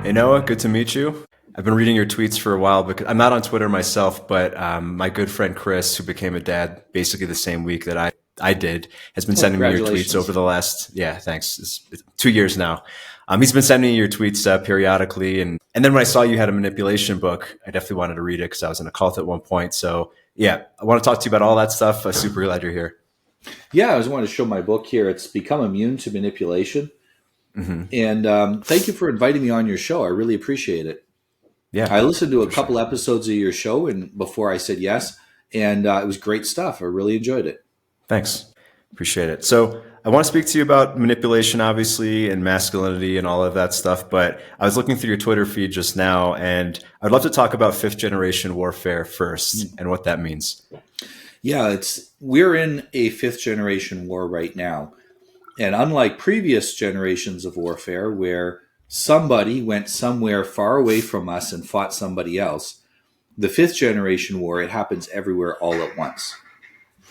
Hey Noah, good to meet you. I've been reading your tweets for a while because I'm not on Twitter myself, but my good friend Chris, who became a dad basically the same week that I did, has been Oh, sending me your tweets over congratulations. the last, yeah, thanks, it's 2 years now. He's been sending me your tweets periodically, and then when I saw you had a manipulation book, I definitely wanted to read it because I was in a cult at one point. So yeah, I want to talk to you about all that stuff. I'm super glad you're here. Yeah, I just wanted to show my book here. It's Become Immune to Manipulation. Hmm. And thank you for inviting me on your show. I really appreciate it. Yeah, I listened to a for sure. couple episodes of your show and before I said yes, and it was great stuff. I really enjoyed it. Thanks. Appreciate it. So I want to speak to you about manipulation, obviously, and masculinity and all of that stuff. But I was looking through your Twitter feed just now, and I'd love to talk about fifth generation warfare first and what that means. Yeah, it's we're in a fifth generation war right now. And unlike previous generations of warfare where somebody went somewhere far away from us and fought somebody else, the fifth generation war, it happens everywhere all at once.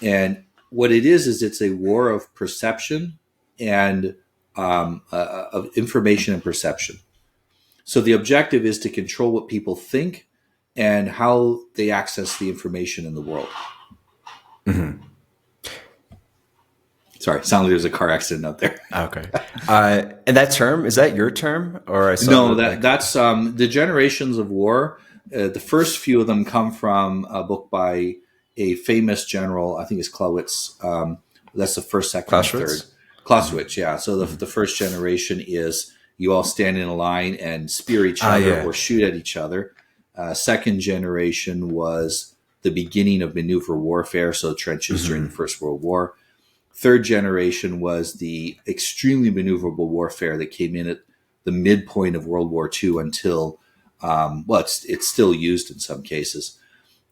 And what it is it's a war of perception and of information and perception. So the objective is to control what people think and how they access the information in the world. Hmm. Sorry, sounds like there's a car accident out there. Okay. And that term, is that your term? Or I saw No, that like, that's the generations of war. The first few of them come from a book by a famous general. I think it's Clausewitz. That's the first, second, and third. Clausewitz? Clausewitz, yeah. So the first generation is you all stand in a line and spear each other Yeah. or shoot at each other. Second generation was the beginning of maneuver warfare, so trenches during the Hmm. First World War. Third generation was the extremely maneuverable warfare that came in at the midpoint of World War II until, it's still used in some cases.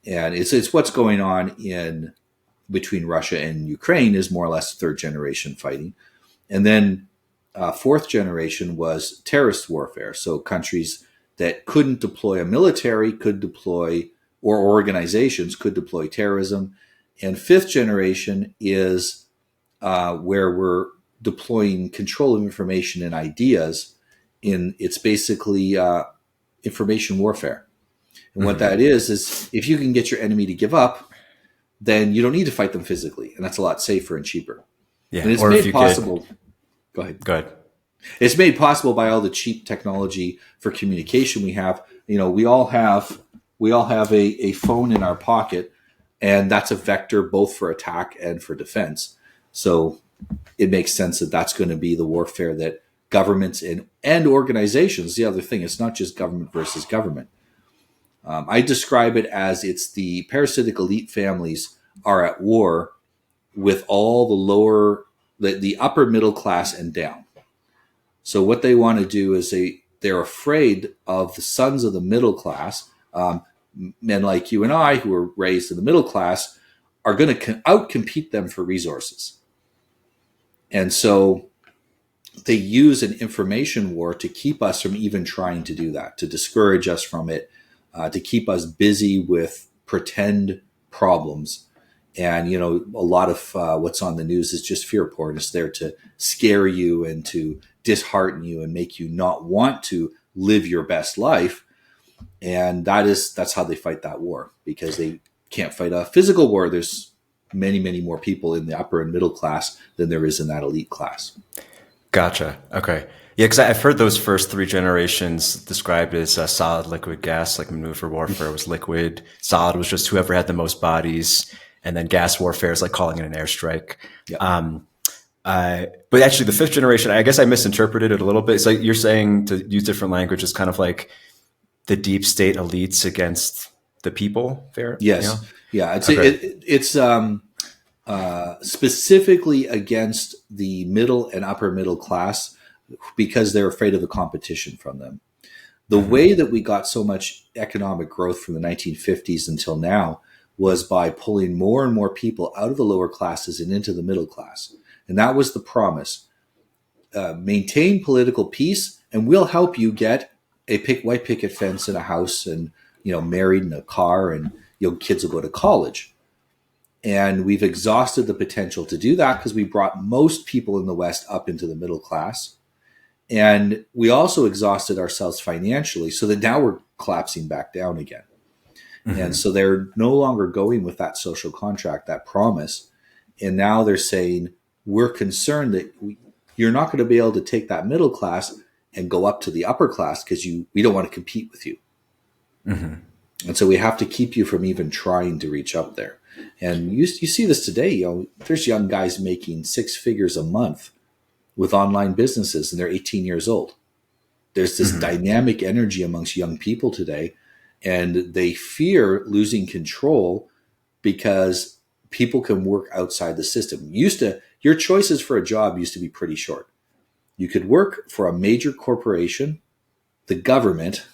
And it's what's going on in between Russia and Ukraine is more or less third generation fighting. And then fourth generation was terrorist warfare. So countries that couldn't deploy a military could deploy, or organizations could deploy terrorism. And fifth generation is where we're deploying control of information and ideas. It's basically information warfare. And what Hmm. that is if you can get your enemy to give up, then you don't need to fight them physically, and that's a lot safer and cheaper. And Yeah. it's Or if made you could, possible. Go ahead. go ahead. It's made possible by all the cheap technology for communication we have. You know, we all have a phone in our pocket, and that's a vector both for attack and for defense. So it makes sense that that's going to be the warfare that governments and organizations. The other thing, it's not just government versus government. I describe it as it's the parasitic elite families are at war with all the upper middle class and down. So what they want to do is they're afraid of the sons of the middle class, men like you and I who were raised in the middle class, are going to outcompete them for resources. And so they use an information war to keep us from even trying to do that, to discourage us from it, to keep us busy with pretend problems. And, a lot of what's on the news is just fear porn. It's there to scare you and to dishearten you and make you not want to live your best life. And that's how they fight that war, because they can't fight a physical war. There's many, many more people in the upper and middle class than there is in that elite class. Gotcha. Okay. Yeah, because I've heard those first three generations described as solid, liquid, gas. Like maneuver warfare was liquid, solid was just whoever had the most bodies, and then gas warfare is like calling it an airstrike. Yeah. But actually, the fifth generation, I guess I misinterpreted it a little bit. So you're saying, to use different language, is kind of like the deep state elites against the people. Fair? Yes. Yeah. Okay. It's specifically against the middle and upper middle class because they're afraid of the competition from them. The way that we got so much economic growth from the 1950s until now was by pulling more and more people out of the lower classes and into the middle class. And that was the promise. Maintain political peace, and we'll help you get a white picket fence and a house and, married in a car, and your kids will go to college. And we've exhausted the potential to do that because we brought most people in the West up into the middle class. And we also exhausted ourselves financially, so that now we're collapsing back down again. Mm-hmm. And so they're no longer going with that social contract, that promise. And now they're saying, we're concerned that you're not going to be able to take that middle class and go up to the upper class because we don't want to compete with you. Mm-hmm. And so we have to keep you from even trying to reach up there. And you see this today. There's young guys making 6 figures a month with online businesses, and they're 18 years old. There's this dynamic energy amongst young people today, and they fear losing control because people can work outside the system. Your choices for a job used to be pretty short. You could work for a major corporation, the government,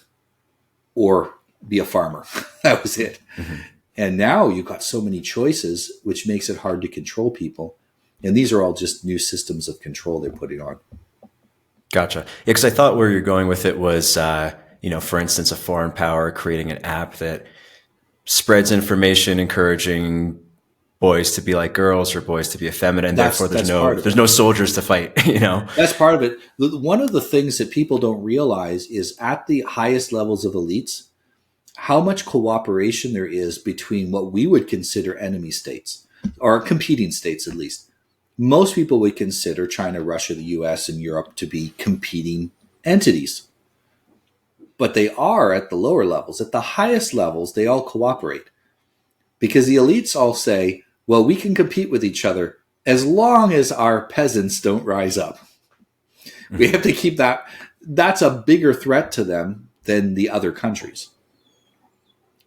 or be a farmer. That was it. Mm-hmm. And now you've got so many choices, which makes it hard to control people. And these are all just new systems of control they're putting on. Gotcha. Yeah, because I thought where you're going with it was, for instance, a foreign power creating an app that spreads information encouraging boys to be like girls or boys to be effeminate, and therefore there's no soldiers to fight. That's part of it. One of the things that people don't realize is at the highest levels of elites, how much cooperation there is between what we would consider enemy states, or competing states at least. Most people would consider China, Russia, the US, and Europe to be competing entities. But they are at the lower levels. At the highest levels, they all cooperate. Because the elites all say, well, we can compete with each other as long as our peasants don't rise up. Mm-hmm. We have to keep that. That's a bigger threat to them than the other countries.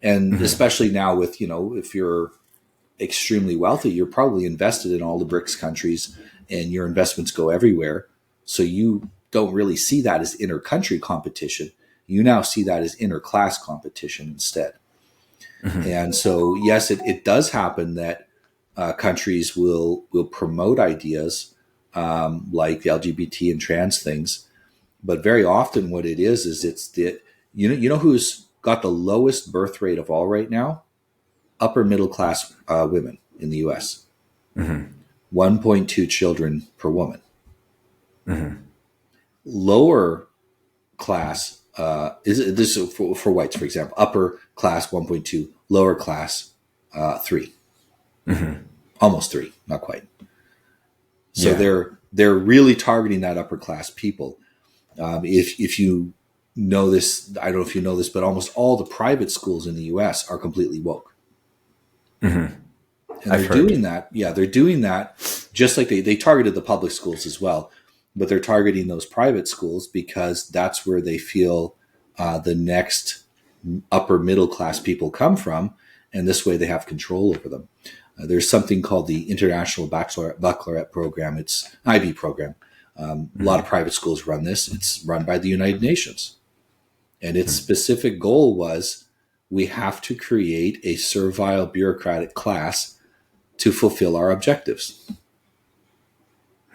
And especially now with, if you're extremely wealthy, you're probably invested in all the BRICS countries and your investments go everywhere. So you don't really see that as inter-country competition. You now see that as inter-class competition instead. Mm-hmm. And so, yes, it does happen that countries will promote ideas like the LGBT and trans things. But very often what it is it's the, you know who's got the lowest birth rate of all right now? Upper middle class women in the US. Mm-hmm. 1.2 children per woman. Mm-hmm. Lower class, this is for whites, for example. Upper class 1.2, lower class 3. Mm-hmm. Almost 3, not quite. So they're really targeting that upper class people. If you know this, I don't know if you know this, but almost all the private schools in the US are completely woke. Mm-hmm. And they're doing that. Yeah, they're doing that just like they targeted the public schools as well, but they're targeting those private schools because that's where they feel the next upper middle class people come from, and this way they have control over them. There's something called the International Baccalaureate Program. It's an IB program. A lot of private schools run this. It's run by the United Nations. And its specific goal was, we have to create a servile bureaucratic class to fulfill our objectives.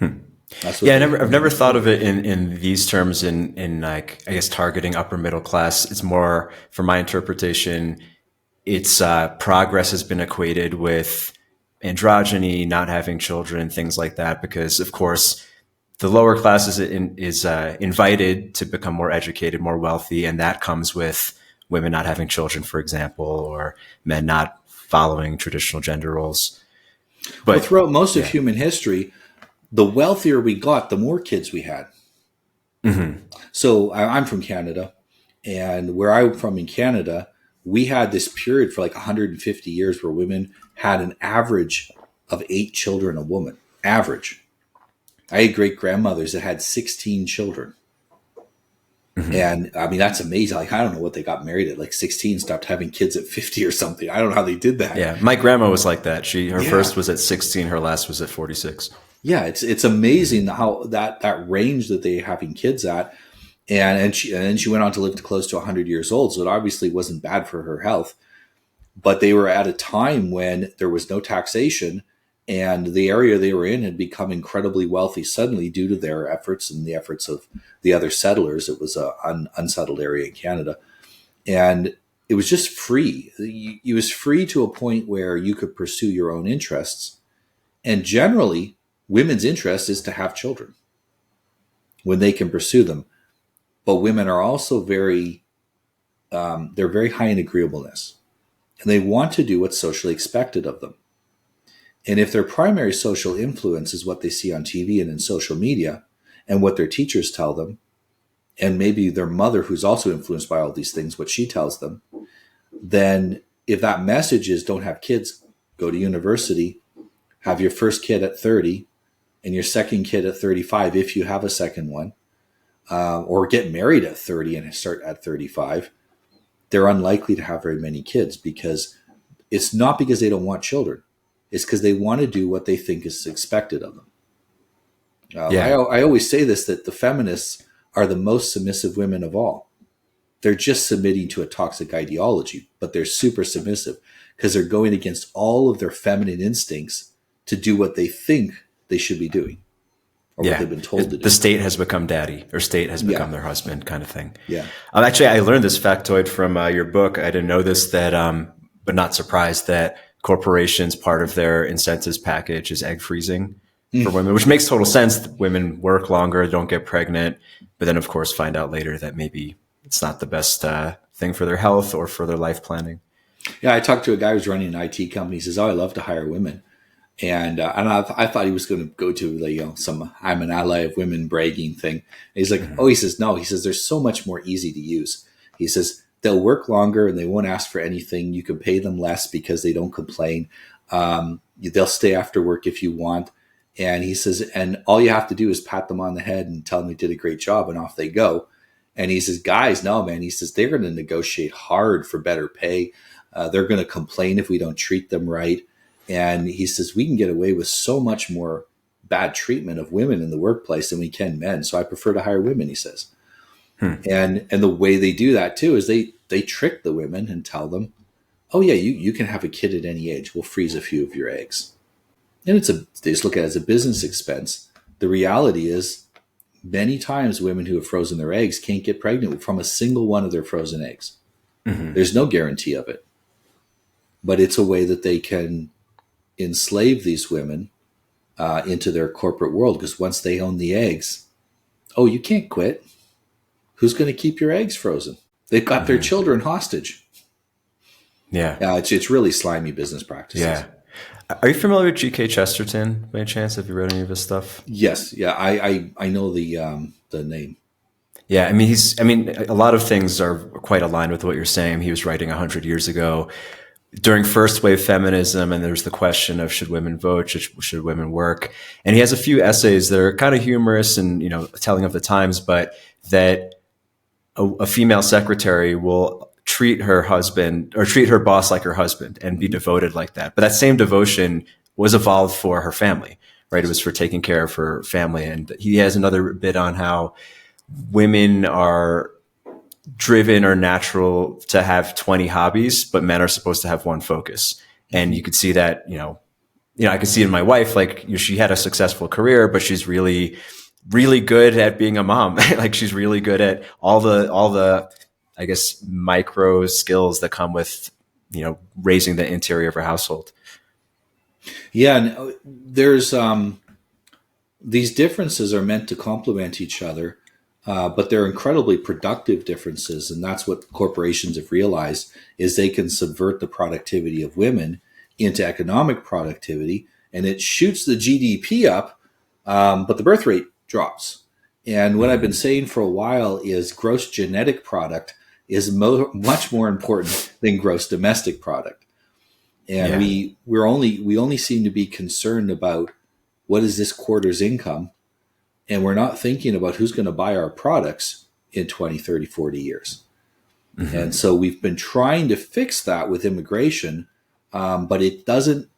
I've never thought of it in these terms in like, I guess, targeting upper middle class. It's more, from my interpretation, it's progress has been equated with androgyny, not having children, things like that, because of course the lower class is invited to become more educated, more wealthy, and that comes with women not having children, for example, or men not following traditional gender roles. But throughout most of human history, the wealthier we got, the more kids we had. Mm-hmm. So I'm from Canada, and where I'm from in Canada, we had this period for like 150 years where women had an average of 8 children a woman. Average. I had great grandmothers that had 16 children. Mm-hmm. And I mean, that's amazing. Like, I don't know what they got married at like 16, stopped having kids at 50 or something. I don't know how they did that. Yeah. My grandma was like that. Her first was at 16. Her last was at 46. Yeah. It's amazing how that range that they're having kids at. And she went on to live to close to 100 years old. So it obviously wasn't bad for her health, but they were at a time when there was no taxation, and the area they were in had become incredibly wealthy suddenly due to their efforts and the efforts of the other settlers. It was an unsettled area in Canada, and it was just free. It was free to a point where you could pursue your own interests. And generally, women's interest is to have children. when they can pursue them. But women are also they're very high in agreeableness, and they want to do what's socially expected of them. And if their primary social influence is what they see on TV and in social media and what their teachers tell them, and maybe their mother, who's also influenced by all these things, what she tells them, then if that message is don't have kids, go to university, have your first kid at 30 and your second kid at 35, if you have a second one, or get married at 30 and start at 35, they're unlikely to have very many kids, because it's not because they don't want children. It's because they want to do what they think is expected of them. I always say this, that the feminists are the most submissive women of all. They're just submitting to a toxic ideology, but they're super submissive because they're going against all of their feminine instincts to do what they think they should be doing, or what they've been told to do. The state has become daddy, or state has become their husband, kind of thing. Yeah. Actually, I learned this factoid from your book. I didn't know this, that, but not surprised that corporations, part of their incentives package is egg freezing for women, which makes total sense. Women work longer, don't get pregnant, but then of course find out later that maybe it's not the best thing for their health or for their life planning. Yeah, I talked to a guy who's running an IT company. He says, "Oh, I love to hire women," and I thought he was going to go to some "I'm an ally of women" bragging thing. And he's like, "Oh," he says, "No," he says, "They're so much more easy to use." He says, "They'll work longer and they won't ask for anything. You can pay them less because they don't complain. They'll stay after work if you want." And he says, "And all you have to do is pat them on the head and tell them they did a great job, and off they go." And he says, "Guys, no, man," he says, "they're going to negotiate hard for better pay. They're going to complain if we don't treat them right." And he says, "We can get away with so much more bad treatment of women in the workplace than we can men. So I prefer to hire women," he says. And the way they do that too is they trick the women and tell them, "Oh yeah, you can have a kid at any age. We'll freeze a few of your eggs." And they just look at it as a business expense. The reality is, many times women who have frozen their eggs can't get pregnant from a single one of their frozen eggs. There's no guarantee of it. But it's a way that they can enslave these women into their corporate world, because once they own the eggs, oh, you can't quit. Who's going to keep your eggs frozen? They've got their children hostage. Yeah. It's really slimy business practices. Yeah. Are you familiar with G.K. Chesterton by any chance? Have you read any of his stuff? Yes. Yeah. I know the name. Yeah. I mean, a lot of things are quite aligned with what you're saying. He was writing 100 years ago during first wave feminism, and there's the question of should women vote, should women work? And he has a few essays that are kind of humorous and, telling of the times, but that a female secretary will treat her husband or treat her boss like her husband and be devoted like that. But that same devotion was evolved for her family, right? It was for taking care of her family. And he has another bit on how women are driven or natural to have 20 hobbies, but men are supposed to have one focus. And you could see that, I could see in my wife, like she had a successful career, but she's really, really good at being a mom. Like she's really good at all the, I guess, micro skills that come with, raising the interior of her household. Yeah. And there's, these differences are meant to complement each other. But they're incredibly productive differences. And that's what corporations have realized, is they can subvert the productivity of women into economic productivity, and it shoots the GDP up, but the birth rate drops. And what I've been saying for a while is gross genetic product is much more important than gross domestic product. And we only seem to be concerned about what is this quarter's income. And we're not thinking about who's going to buy our products in 20, 30, 40 years. And so we've been trying to fix that with immigration, but it doesn't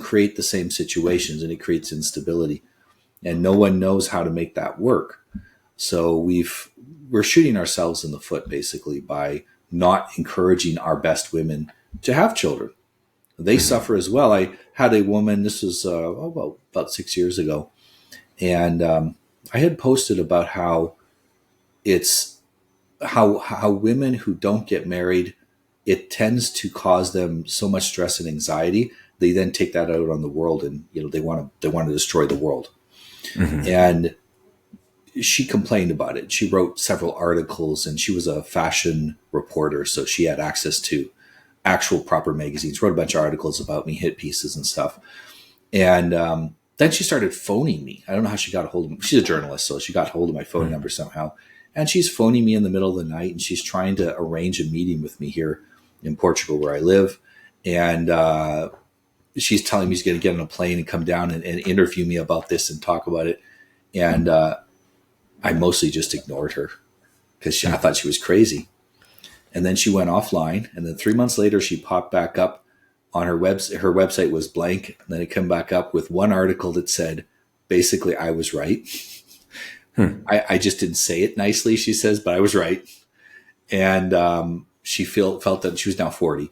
create the same situations, and it creates instability. And no one knows how to make that work. So we're shooting ourselves in the foot, basically, by not encouraging our best women to have children. They suffer as well. I had a woman, this was about 6 years ago, and I had posted about how how women who don't get married, it tends to cause them so much stress and anxiety. They then take that out on the world, and they want to destroy the world. And she complained about it. She wrote several articles, and she was a fashion reporter, so she had access to actual proper magazines. Wrote a bunch of articles about me, hit pieces and stuff. And then she started phoning me. I don't know how she got a hold of me. She's a journalist, so she got a hold of my phone number somehow. And she's phoning me in the middle of the night, and she's trying to arrange a meeting with me here in Portugal, where I live. And she's telling me she's going to get on a plane and come down and interview me about this and talk about it. And I mostly just ignored her because I thought she was crazy. And then she went offline. And then 3 months later, she popped back up on her website. Her website was blank. And then it came back up with one article that said, basically, I was right. I just didn't say it nicely, she says, but I was right. And she felt that she was now 40.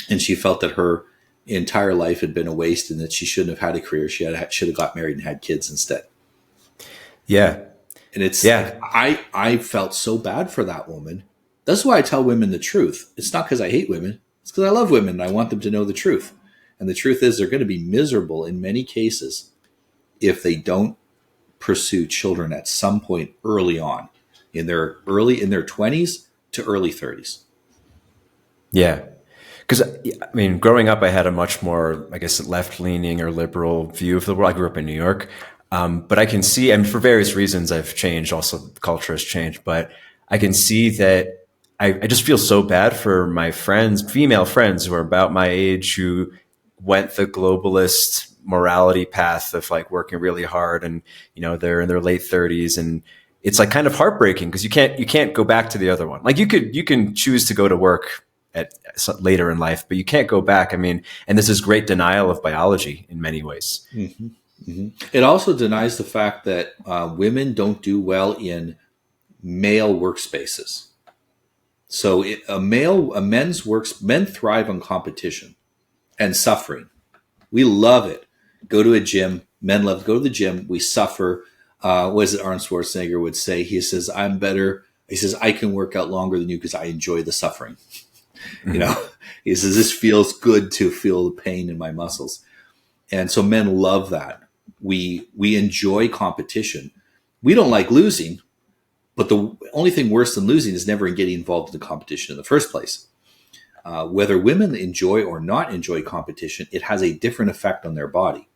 And she felt that her entire life had been a waste and that she shouldn't have had a career. Should have got married and had kids instead. Yeah. And I felt so bad for that woman. That's why I tell women the truth. It's not because I hate women. It's because I love women and I want them to know the truth. And the truth is they're going to be miserable in many cases if they don't pursue children at some point early on in their 20s to early 30s. Yeah. Because, I mean, growing up, I had a much more, I guess, left-leaning or liberal view of the world. I grew up in New York. But I can see, and for various reasons, I've changed. Also, the culture has changed. But I can see that I just feel so bad for my friends, female friends who are about my age, who went the globalist morality path of like working really hard, and they're in their late 30s, and it's like kind of heartbreaking because you can't go back to the other one. Like you can choose to go to work at later in life, but you can't go back. I mean, and this is great denial of biology in many ways. Mm-hmm. Mm-hmm. It also denies the fact that women don't do well in male workspaces. So men thrive on competition and suffering. We love it. Go to a gym. Men love to go to the gym. We suffer. What is it Arnold Schwarzenegger would say? He says, I'm better. He says, I can work out longer than you because I enjoy the suffering. Mm-hmm. He says, this feels good to feel the pain in my muscles. And so men love that. We enjoy competition. We don't like losing, but the only thing worse than losing is never getting involved in the competition in the first place. Whether women enjoy or not enjoy competition, it has a different effect on their body.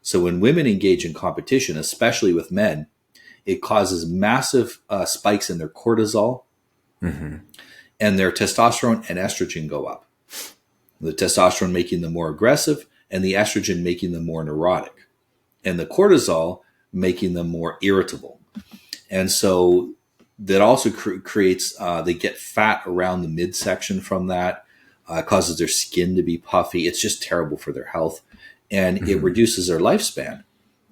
So when women engage in competition, especially with men, it causes massive spikes in their cortisol, mm-hmm. and their testosterone and estrogen go up. The testosterone making them more aggressive, and the estrogen making them more neurotic, and the cortisol making them more irritable. And so that also creates, they get fat around the midsection from that, causes their skin to be puffy. It's just terrible for their health. And mm-hmm. it reduces their lifespan,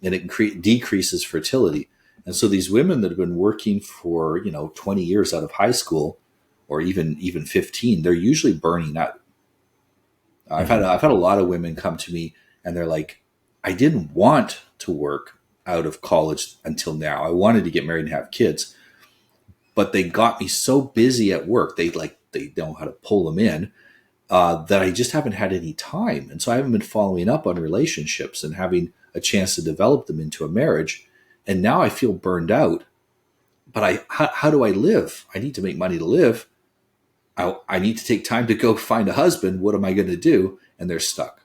and it decreases fertility. And so these women that have been working for, 20 years out of high school, or even 15, they're usually burning out. Mm-hmm. I've had a lot of women come to me and they're like, I didn't want to work out of college until now. I wanted to get married and have kids, but they got me so busy at work. They don't know how to pull them in, that I just haven't had any time. And so I haven't been following up on relationships and having a chance to develop them into a marriage. And now I feel burned out, but how do I live? I need to make money to live. I need to take time to go find a husband. What am I going to do? And they're stuck.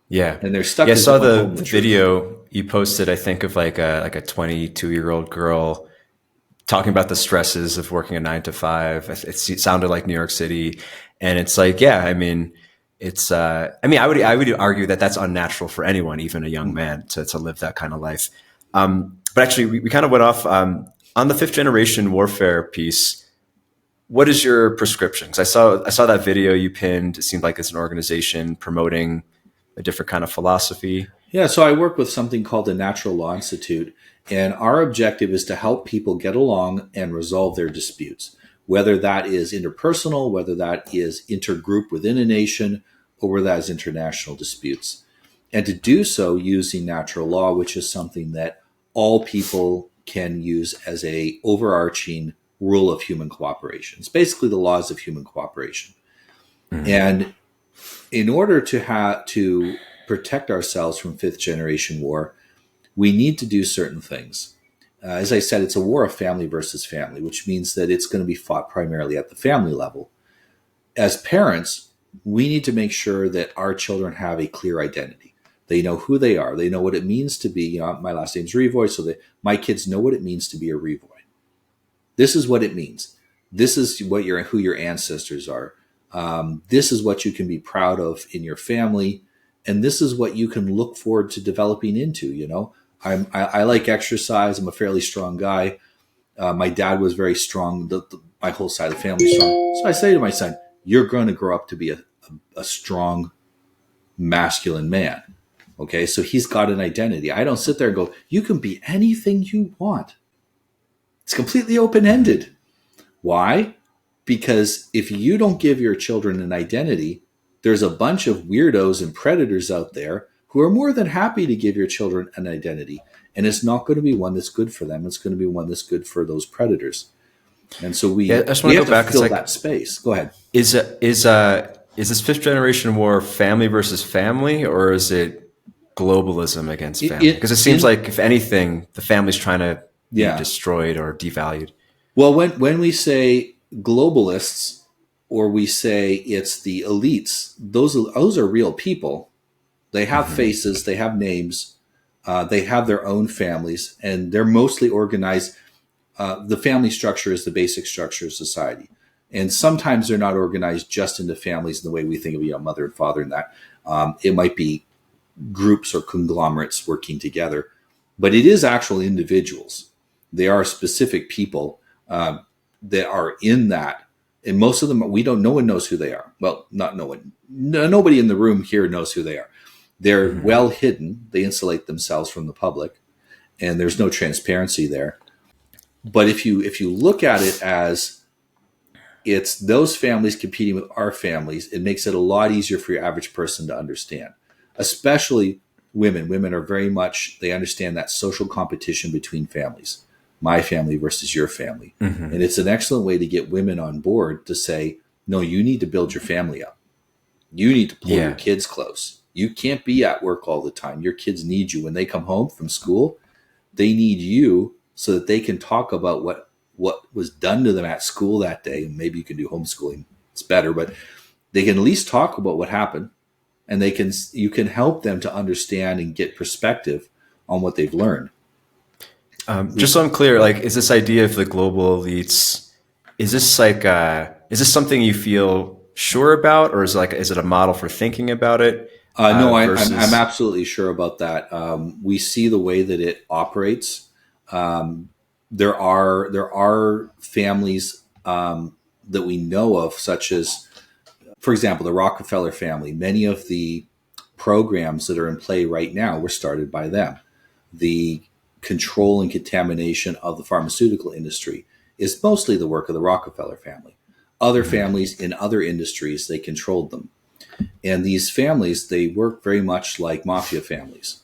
Yeah. And they're stuck. Yeah, I saw the video you posted, I think, of like a 22-year-old girl talking about the stresses of working a 9 to 5. It sounded like New York City. And it's like, yeah, I mean, it's, I would argue that that's unnatural for anyone, even a young man, to live that kind of life. But actually we kind of went off, on the 5th generation warfare piece. What is your prescription? Because I saw that video you pinned. It seemed like it's an organization promoting a different kind of philosophy. Yeah, so I work with something called the Natural Law Institute, and our objective is to help people get along and resolve their disputes, whether that is interpersonal, whether that is intergroup within a nation, or whether that is international disputes. And to do so using natural law, which is something that all people can use as a overarching rule of human cooperation. It's basically the laws of human cooperation. Mm-hmm. And in order to protect ourselves from 5th generation war, we need to do certain things. As I said, it's a war of family versus family, which means that it's going to be fought primarily at the family level. As parents, we need to make sure that our children have a clear identity. They know who they are. They know what it means to be, my last name's Revoy, so that my kids know what it means to be a Revoy. This is what it means. This is who your ancestors are. This is what you can be proud of in your family. And this is what you can look forward to developing into. I like exercise. I'm a fairly strong guy. My dad was very strong. My whole side of the family is strong. So I say to my son, you're going to grow up to be a strong, masculine man. Okay, so he's got an identity. I don't sit there and go, you can be anything you want. It's completely open-ended. Why? Because if you don't give your children an identity, there's a bunch of weirdos and predators out there who are more than happy to give your children an identity. And it's not going to be one that's good for them. It's going to be one that's good for those predators. And so we have to fill that space. Go ahead. Is this fifth generation war family versus family, or is it globalism against family? Because it seems like, if anything, the family's trying to be destroyed or devalued. Well, when we say globalists, or we say it's the elites, those are real people. They have faces, they have names, they have their own families, and they're mostly organized. The family structure is the basic structure of society. And sometimes they're not organized just into families in the way we think of mother and father and that. It might be groups or conglomerates working together, but it is actual individuals. They are specific people that are in that. And most of them, no one knows who they are. Well, not no one. Nobody in the room here knows who they are. They're well hidden. They insulate themselves from the public, and there's no transparency there. But if you look at it as it's those families competing with our families, it makes it a lot easier for your average person to understand, especially women. Women are very much, they understand that social competition between families, my family versus your family. And it's an excellent way to get women on board to say, no, you need to build your family up. You need to pull your kids close. You can't be at work all the time. Your kids need you. When they come home from school, they need you so that they can talk about what was done to them at school that day. And maybe you can do homeschooling. It's better, but they can at least talk about what happened, and you can help them to understand and get perspective on what they've learned. Just so I'm clear, is this idea of the global elites, is this something you feel sure about, or is it a model for thinking about it? No, I'm absolutely sure about that. We see the way that it operates. There are families that we know of, such as, for example, the Rockefeller family. Many of the programs that are in play right now were started by them. The control and contamination of the pharmaceutical industry is mostly the work of the Rockefeller family. Other families in other industries, they controlled them. And these families, they work very much like mafia families.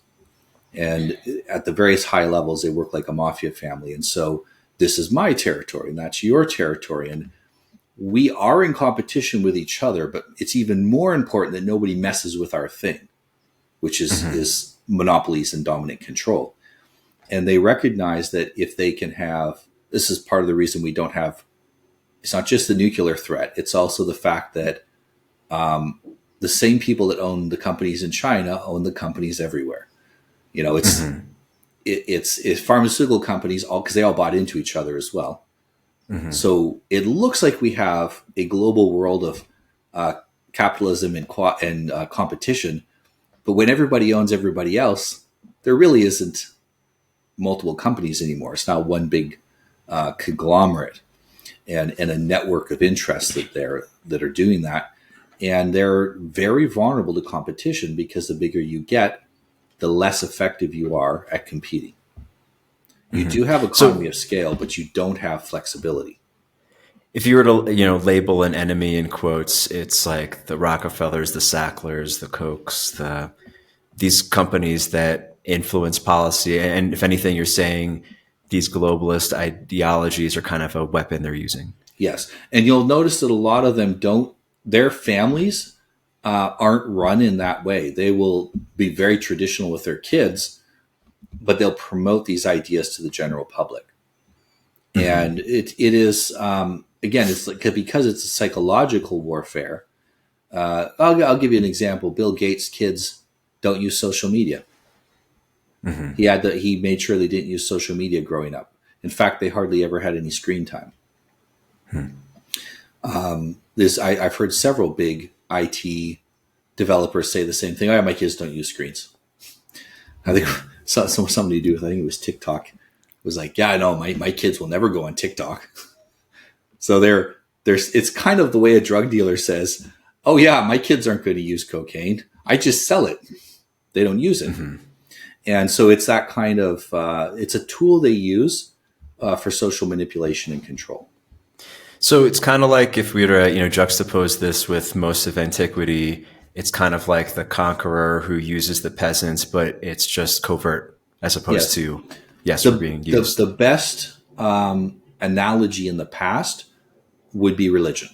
And at the various high levels, they work like a mafia family. And so this is my territory and that's your territory. And we are in competition with each other, but it's even more important that nobody messes with our thing, which is monopolies and dominant control. And they recognize that if they can this is part of the reason we don't have, it's not just the nuclear threat. It's also the fact that the same people that own the companies in China own the companies everywhere. It's pharmaceutical companies, because they all bought into each other as well. So it looks like we have a global world of capitalism and competition. But when everybody owns everybody else, there really isn't multiple companies anymore. It's now one big conglomerate and a network of interests that are doing that. And they're very vulnerable to competition, because the bigger you get, the less effective you are at competing. You do have economy of scale, but you don't have flexibility. If you were to label an enemy in quotes, it's like the Rockefellers, the Sacklers, the Kochs, these companies that influence policy. And if anything, you're saying these globalist ideologies are kind of a weapon they're using. Yes. And you'll notice that a lot of them their families aren't run in that way. They will be very traditional with their kids, but they'll promote these ideas to the general public. Mm-hmm. And it is, again, it's like, because it's a psychological warfare. I'll give you an example. Bill Gates' kids don't use social media. Mm-hmm. He made sure they didn't use social media growing up. In fact, they hardly ever had any screen time. I've heard several big IT developers say the same thing. Oh, yeah, my kids don't use screens. I think somebody do with, I think it was TikTok, was like, yeah, I know my kids will never go on TikTok. So it's kind of the way a drug dealer says, oh yeah, my kids aren't going to use cocaine. I just sell it. They don't use it. Mm-hmm. And so it's that kind of, it's a tool they use for social manipulation and control. So it's kind of like if we were to, juxtapose this with most of antiquity, it's kind of like the conqueror who uses the peasants, but it's just covert as opposed to, we're being used. The best analogy in the past would be religion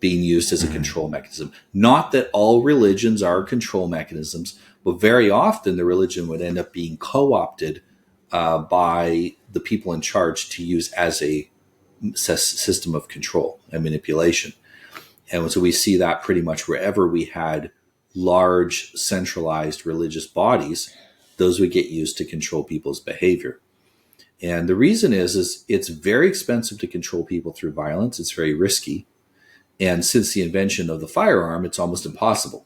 being used as a control mechanism. Not that all religions are control mechanisms, but very often the religion would end up being co-opted by the people in charge to use as a system of control and manipulation. And so we see that pretty much wherever we had large centralized religious bodies, those would get used to control people's behavior. And the reason is it's very expensive to control people through violence. It's very risky. And since the invention of the firearm, it's almost impossible.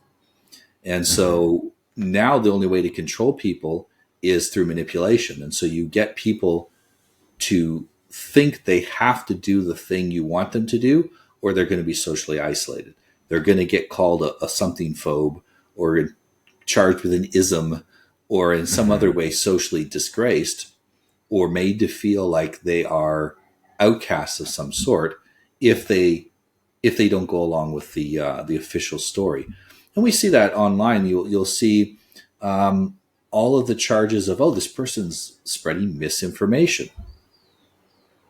And so now the only way to control people is through manipulation. And so you get people to think they have to do the thing you want them to do, or they're going to be socially isolated. They're going to get called a something phobe, or charged with an ism, or in some other way socially disgraced, or made to feel like they are outcasts of some sort if they don't go along with the official story. And we see that online. You'll see all of the charges of, this person's spreading misinformation.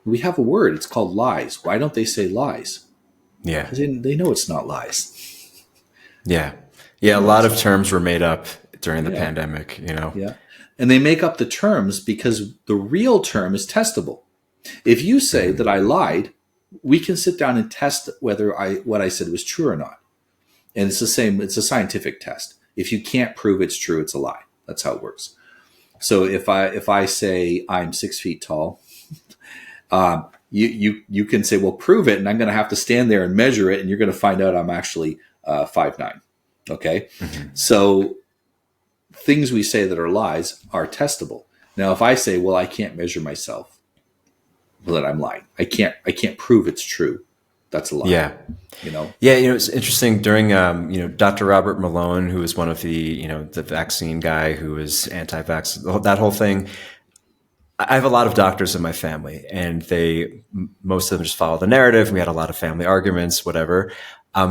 We have a word. It's called lies. Why don't they say lies? Yeah. Because they know it's not lies. Yeah. Yeah. A lot of terms were made up during the pandemic, Yeah. And they make up the terms because the real term is testable. If you say that I lied, we can sit down and test whether what I said was true or not. And it's the same. It's a scientific test. If you can't prove it's true, it's a lie. That's how it works. So if I say I'm 6 feet tall, you can say, well, prove it, and I'm going to have to stand there and measure it, and you're going to find out I'm actually 5'9". Okay, so things we say that are lies are testable. Now, if I say, well, I can't measure myself, well, then I'm lying. I can't prove it's true. That's a lie. Yeah. Yeah. It's interesting during, Dr. Robert Malone, who was one of the, the vaccine guy who was anti-vax, that whole thing. I have a lot of doctors in my family, and most of them just follow the narrative. We had a lot of family arguments, whatever.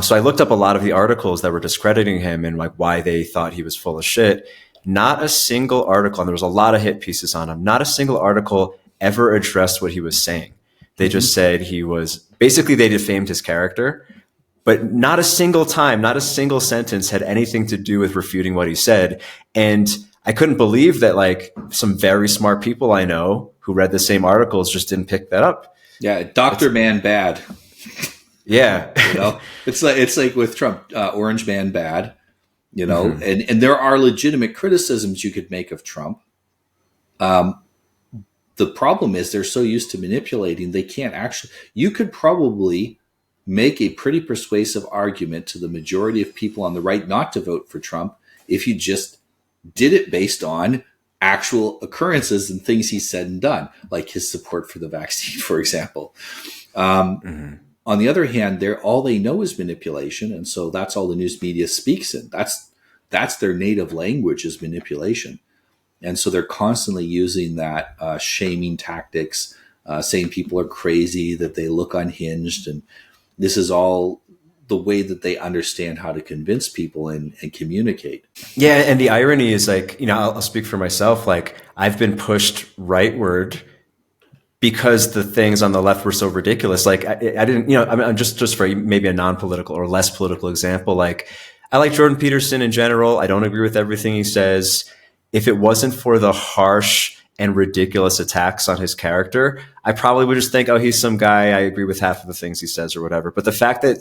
So I looked up a lot of the articles that were discrediting him and like why they thought he was full of shit. Not a single article, and there was a lot of hit pieces on him. Not a single article ever addressed what he was saying. They just said they defamed his character, but not a single time, not a single sentence had anything to do with refuting what he said. And I couldn't believe that like some very smart people I know who read the same articles just didn't pick that up. Yeah. Dr. Man bad. Yeah. It's like with Trump, Orange Man bad, and there are legitimate criticisms you could make of Trump. The problem is they're so used to manipulating, they can't actually. You could probably make a pretty persuasive argument to the majority of people on the right not to vote for Trump if you just did it based on actual occurrences and things he said and done, like his support for the vaccine, for example. On the other hand, all they know is manipulation, and so that's all the news media speaks in. That's their native language, is manipulation. And so they're constantly using that shaming tactics, saying people are crazy, that they look unhinged. And this is all the way that they understand how to convince people and communicate. Yeah. And the irony is like, I'll speak for myself. Like I've been pushed rightward because the things on the left were so ridiculous. Like I didn't, I'm just for maybe a non-political or less political example. Like I like Jordan Peterson in general. I don't agree with everything he says. if it wasn't for the harsh and ridiculous attacks on his character, I probably would just think, oh, he's some guy. I agree with half of the things he says or whatever. But the fact that,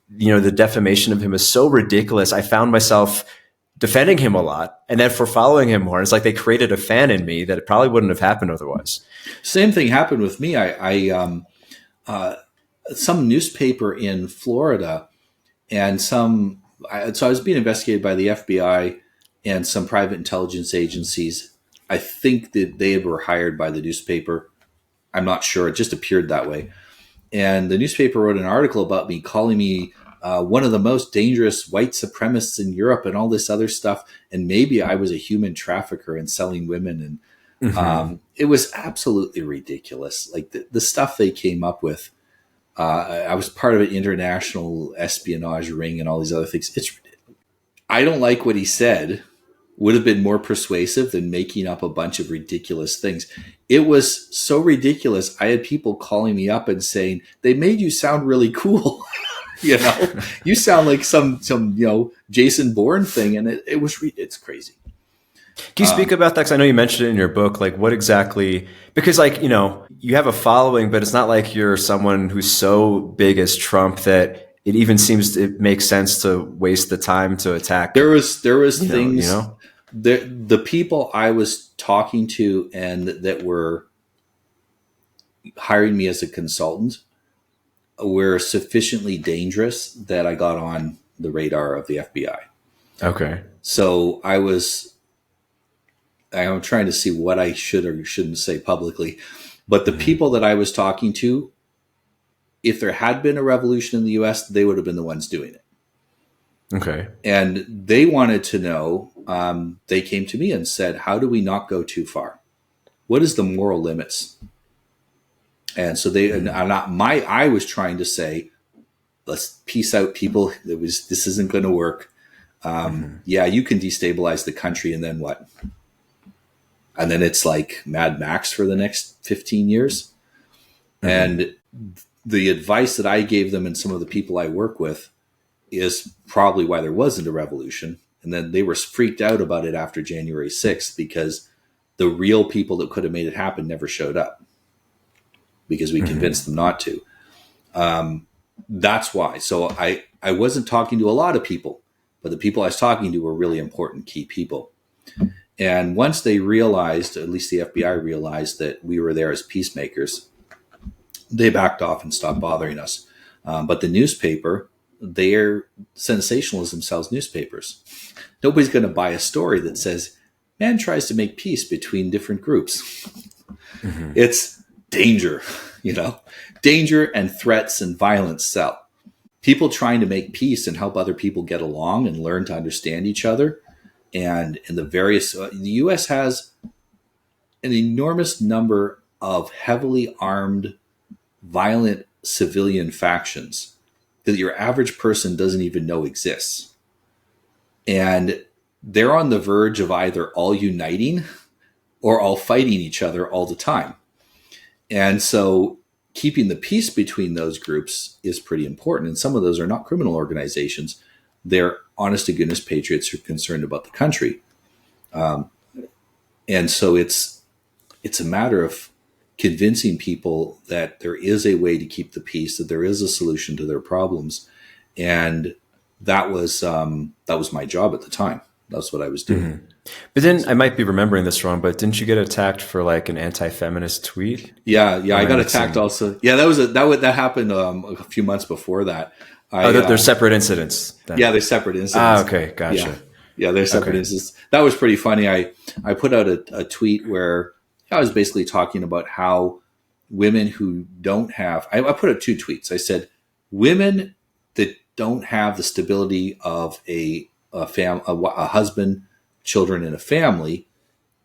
the defamation of him is so ridiculous, I found myself defending him a lot and then for following him more. It's like they created a fan in me that it probably wouldn't have happened otherwise. Same thing happened with me. Some newspaper in Florida and so I was being investigated by the FBI and some private intelligence agencies. I think that they were hired by the newspaper. I'm not sure. It just appeared that way. And the newspaper wrote an article about me, calling me one of the most dangerous white supremacists in Europe and all this other stuff. And maybe I was a human trafficker and selling women. And it was absolutely ridiculous. Like the stuff they came up with. I was part of an international espionage ring and all these other things. I don't like what he said. Would have been more persuasive than making up a bunch of ridiculous things. It was so ridiculous. I had people calling me up and saying, they made you sound really cool. You sound like some Jason Bourne thing. And it's crazy. Can you speak about that? Because I know you mentioned it in your book. Like, what exactly? Because, you have a following, but it's not like you're someone who's so big as Trump that it even seems it makes sense to waste the time to attack. There was things. The people I was talking to and that were hiring me as a consultant were sufficiently dangerous that I got on the radar of the FBI. Okay. So I'm trying to see what I should or shouldn't say publicly, but the people that I was talking to, if there had been a revolution in the US, they would have been the ones doing it. Okay. And they wanted to know, they came to me and said, how do we not go too far? What is the moral limits? And so I was trying to say, let's peace out, people. This isn't going to work. Yeah, you can destabilize the country, and then what? And then it's like Mad Max for the next 15 years. And the advice that I gave them and some of the people I work with is probably why there wasn't a revolution. And then they were freaked out about it after January 6th because the real people that could have made it happen never showed up because we convinced them not to. That's why. So I wasn't talking to a lot of people, but the people I was talking to were really important key people. And once they realized, at least the FBI realized, that we were there as peacemakers, they backed off and stopped bothering us. But the newspaper, their sensationalism sells newspapers. Nobody's going to buy a story that says, man tries to make peace between different groups. It's danger, danger and threats and violence sell. People trying to make peace and help other people get along and learn to understand each other. And in the U.S. has an enormous number of heavily armed, violent civilian factions that your average person doesn't even know exists. And they're on the verge of either all uniting or all fighting each other all the time. And so keeping the peace between those groups is pretty important. And some of those are not criminal organizations. They're honest to goodness patriots who are concerned about the country. And so it's a matter of convincing people that there is a way to keep the peace, that there is a solution to their problems. And that was my job at the time. That's what I was doing. But then I might be remembering this wrong, but didn't you get attacked for like an anti-feminist tweet? Yeah. I got attacked also. Yeah, that happened a few months before that. They're separate incidents. Then. Yeah, they're separate incidents. Okay, gotcha. Yeah, they're separate incidents. That was pretty funny. I put out a tweet where I was basically talking about how women who don't have, I put out 2 tweets. I said, women that don't have the stability of a husband, children, and a family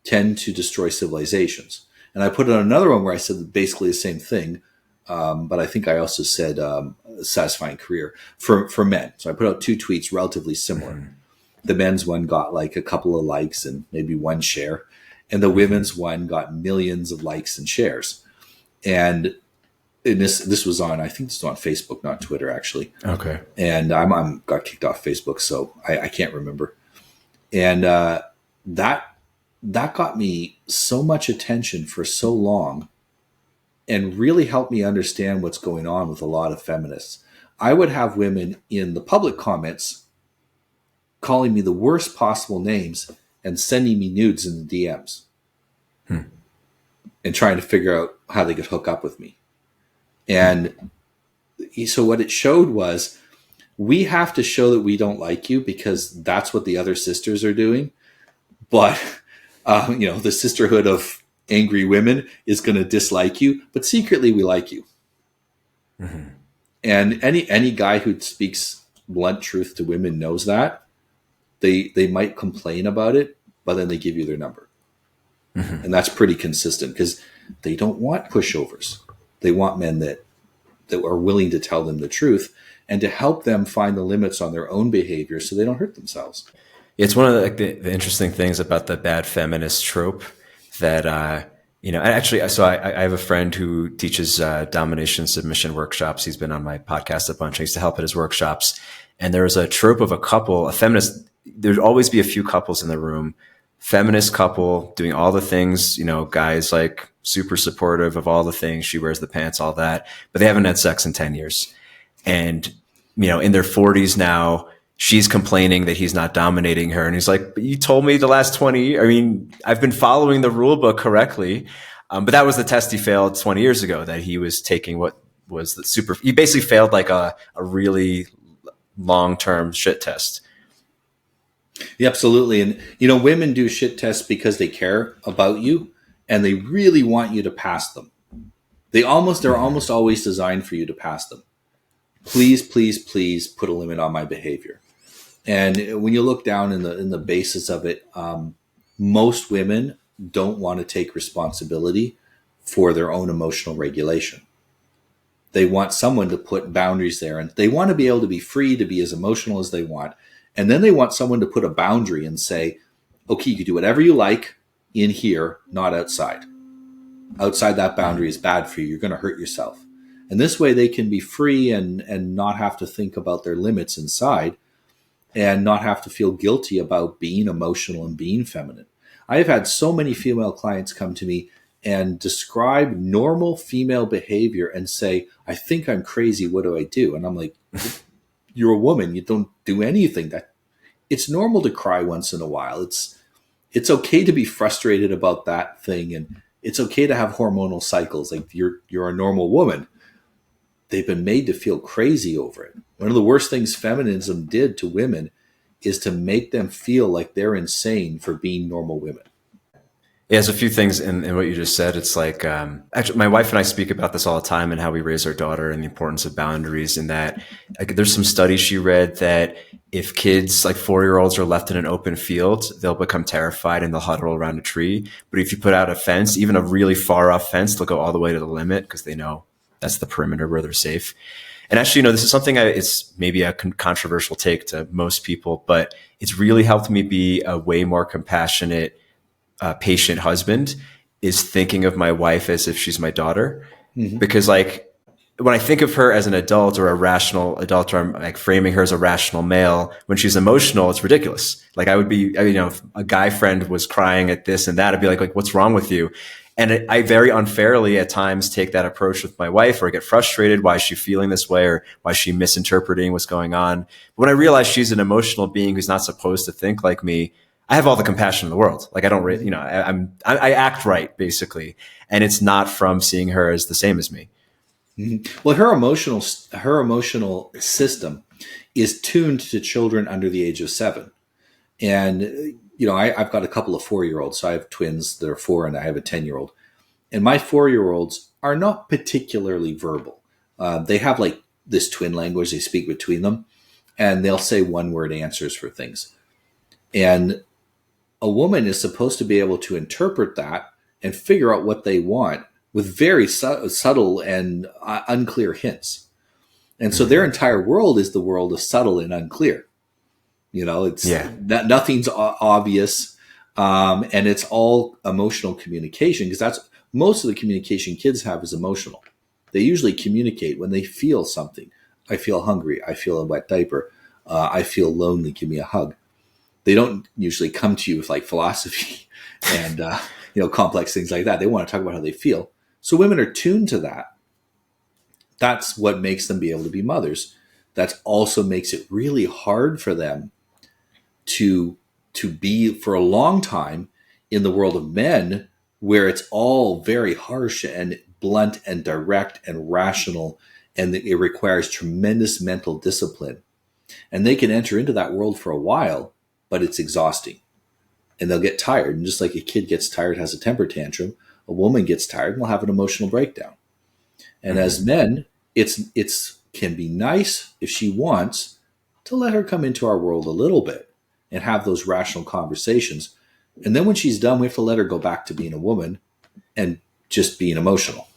tend to destroy civilizations. And I put out another one where I said basically the same thing. But I think I also said satisfying career for men. So I put out 2 tweets relatively similar. The men's one got like a couple of likes and maybe 1 share. And the women's one got millions of likes and shares. And this was on, I think this was on Facebook, not Twitter, actually. Okay. And I'm got kicked off Facebook, so I can't remember. And that that got me so much attention for so long and really helped me understand what's going on with a lot of feminists. I would have women in the public comments calling me the worst possible names and sending me nudes in the DMs and trying to figure out how they could hook up with me. And so what it showed was, we have to show that we don't like you because that's what the other sisters are doing. But, the sisterhood of angry women is going to dislike you, but secretly we like you. Mm-hmm. And any guy who speaks blunt truth to women knows that. They might complain about it, but then they give you their number. Mm-hmm. And that's pretty consistent because they don't want pushovers. They want men that are willing to tell them the truth and to help them find the limits on their own behavior so they don't hurt themselves. It's one of the interesting things about the bad feminist trope that, so I have a friend who teaches domination submission workshops. He's been on my podcast a bunch. I used to help at his workshops. And there was a trope of a feminist. There'd always be a few couples in the room, feminist couple doing all the things, guys like super supportive of all the things. She wears the pants, all that, but they haven't had sex in 10 years. And, in their 40s now, she's complaining that he's not dominating her. And he's like, but you told me the last 20 years. I mean, I've been following the rule book correctly. But that was the test he failed 20 years ago, that he was taking what was he basically failed like a really long-term shit test. Yeah, absolutely. And, women do shit tests because they care about you and they really want you to pass them. They're almost always designed for you to pass them. Please, please, please put a limit on my behavior. And when you look down in the basis of it, most women don't want to take responsibility for their own emotional regulation. They want someone to put boundaries there, and they want to be able to be free to be as emotional as they want. And then they want someone to put a boundary and say, okay, you can do whatever you like in here, not outside. Outside that boundary is bad for you. You're going to hurt yourself. And this way they can be free and not have to think about their limits inside and not have to feel guilty about being emotional and being feminine. I have had so many female clients come to me and describe normal female behavior and say, I think I'm crazy. What do I do? And I'm like, you're a woman. You don't do anything. It's normal to cry once in a while. It's okay to be frustrated about that thing. And it's okay to have hormonal cycles. Like you're a normal woman. They've been made to feel crazy over it. One of the worst things feminism did to women is to make them feel like they're insane for being normal women. Yeah, there's a few things in what you just said. It's like, actually, my wife and I speak about this all the time and how we raise our daughter and the importance of boundaries. And that there's some studies she read that if kids, like 4-year-olds, are left in an open field, they'll become terrified and they'll huddle around a tree. But if you put out a fence, even a really far off fence, they'll go all the way to the limit because they know that's the perimeter where they're safe. And actually, this is something it's maybe a controversial take to most people, but it's really helped me be a way more compassionate, patient husband, is thinking of my wife as if she's my daughter. Mm-hmm. Because when I think of her as an adult or a rational adult, or I'm like framing her as a rational male, when she's emotional, it's ridiculous. Like I would be, if a guy friend was crying at this and that, I'd be like, what's wrong with you? And I very unfairly at times take that approach with my wife, or I get frustrated. Why is she feeling this way? Or why is she misinterpreting what's going on? But when I realize she's an emotional being who's not supposed to think like me, I have all the compassion in the world. Like I don't really, I act right basically. And it's not from seeing her as the same as me. Mm-hmm. Well, her emotional system is tuned to children under the age of 7. And I've got a couple of 4-year-olds. So I have twins that are 4 and I have a 10-year-old. And my 4-year-olds are not particularly verbal. They have like this twin language they speak between them. And they'll say one-word answers for things. And a woman is supposed to be able to interpret that and figure out what they want with very subtle and unclear hints. And so their entire world is the world of subtle and unclear. Nothing's obvious. And it's all emotional communication, because that's most of the communication kids have is emotional. They usually communicate when they feel something. I feel hungry. I feel a wet diaper. I feel lonely. Give me a hug. They don't usually come to you with like philosophy and complex things like that. They want to talk about how they feel. So women are tuned to that. That's what makes them be able to be mothers. That also makes it really hard for them to be for a long time in the world of men, where it's all very harsh and blunt and direct and rational, and it requires tremendous mental discipline. And they can enter into that world for a while, but it's exhausting. And they'll get tired. And just like a kid gets tired, has a temper tantrum, a woman gets tired and will have an emotional breakdown. And as men, it's can be nice if she wants to let her come into our world a little bit and have those rational conversations. And then when she's done, we have to let her go back to being a woman and just being emotional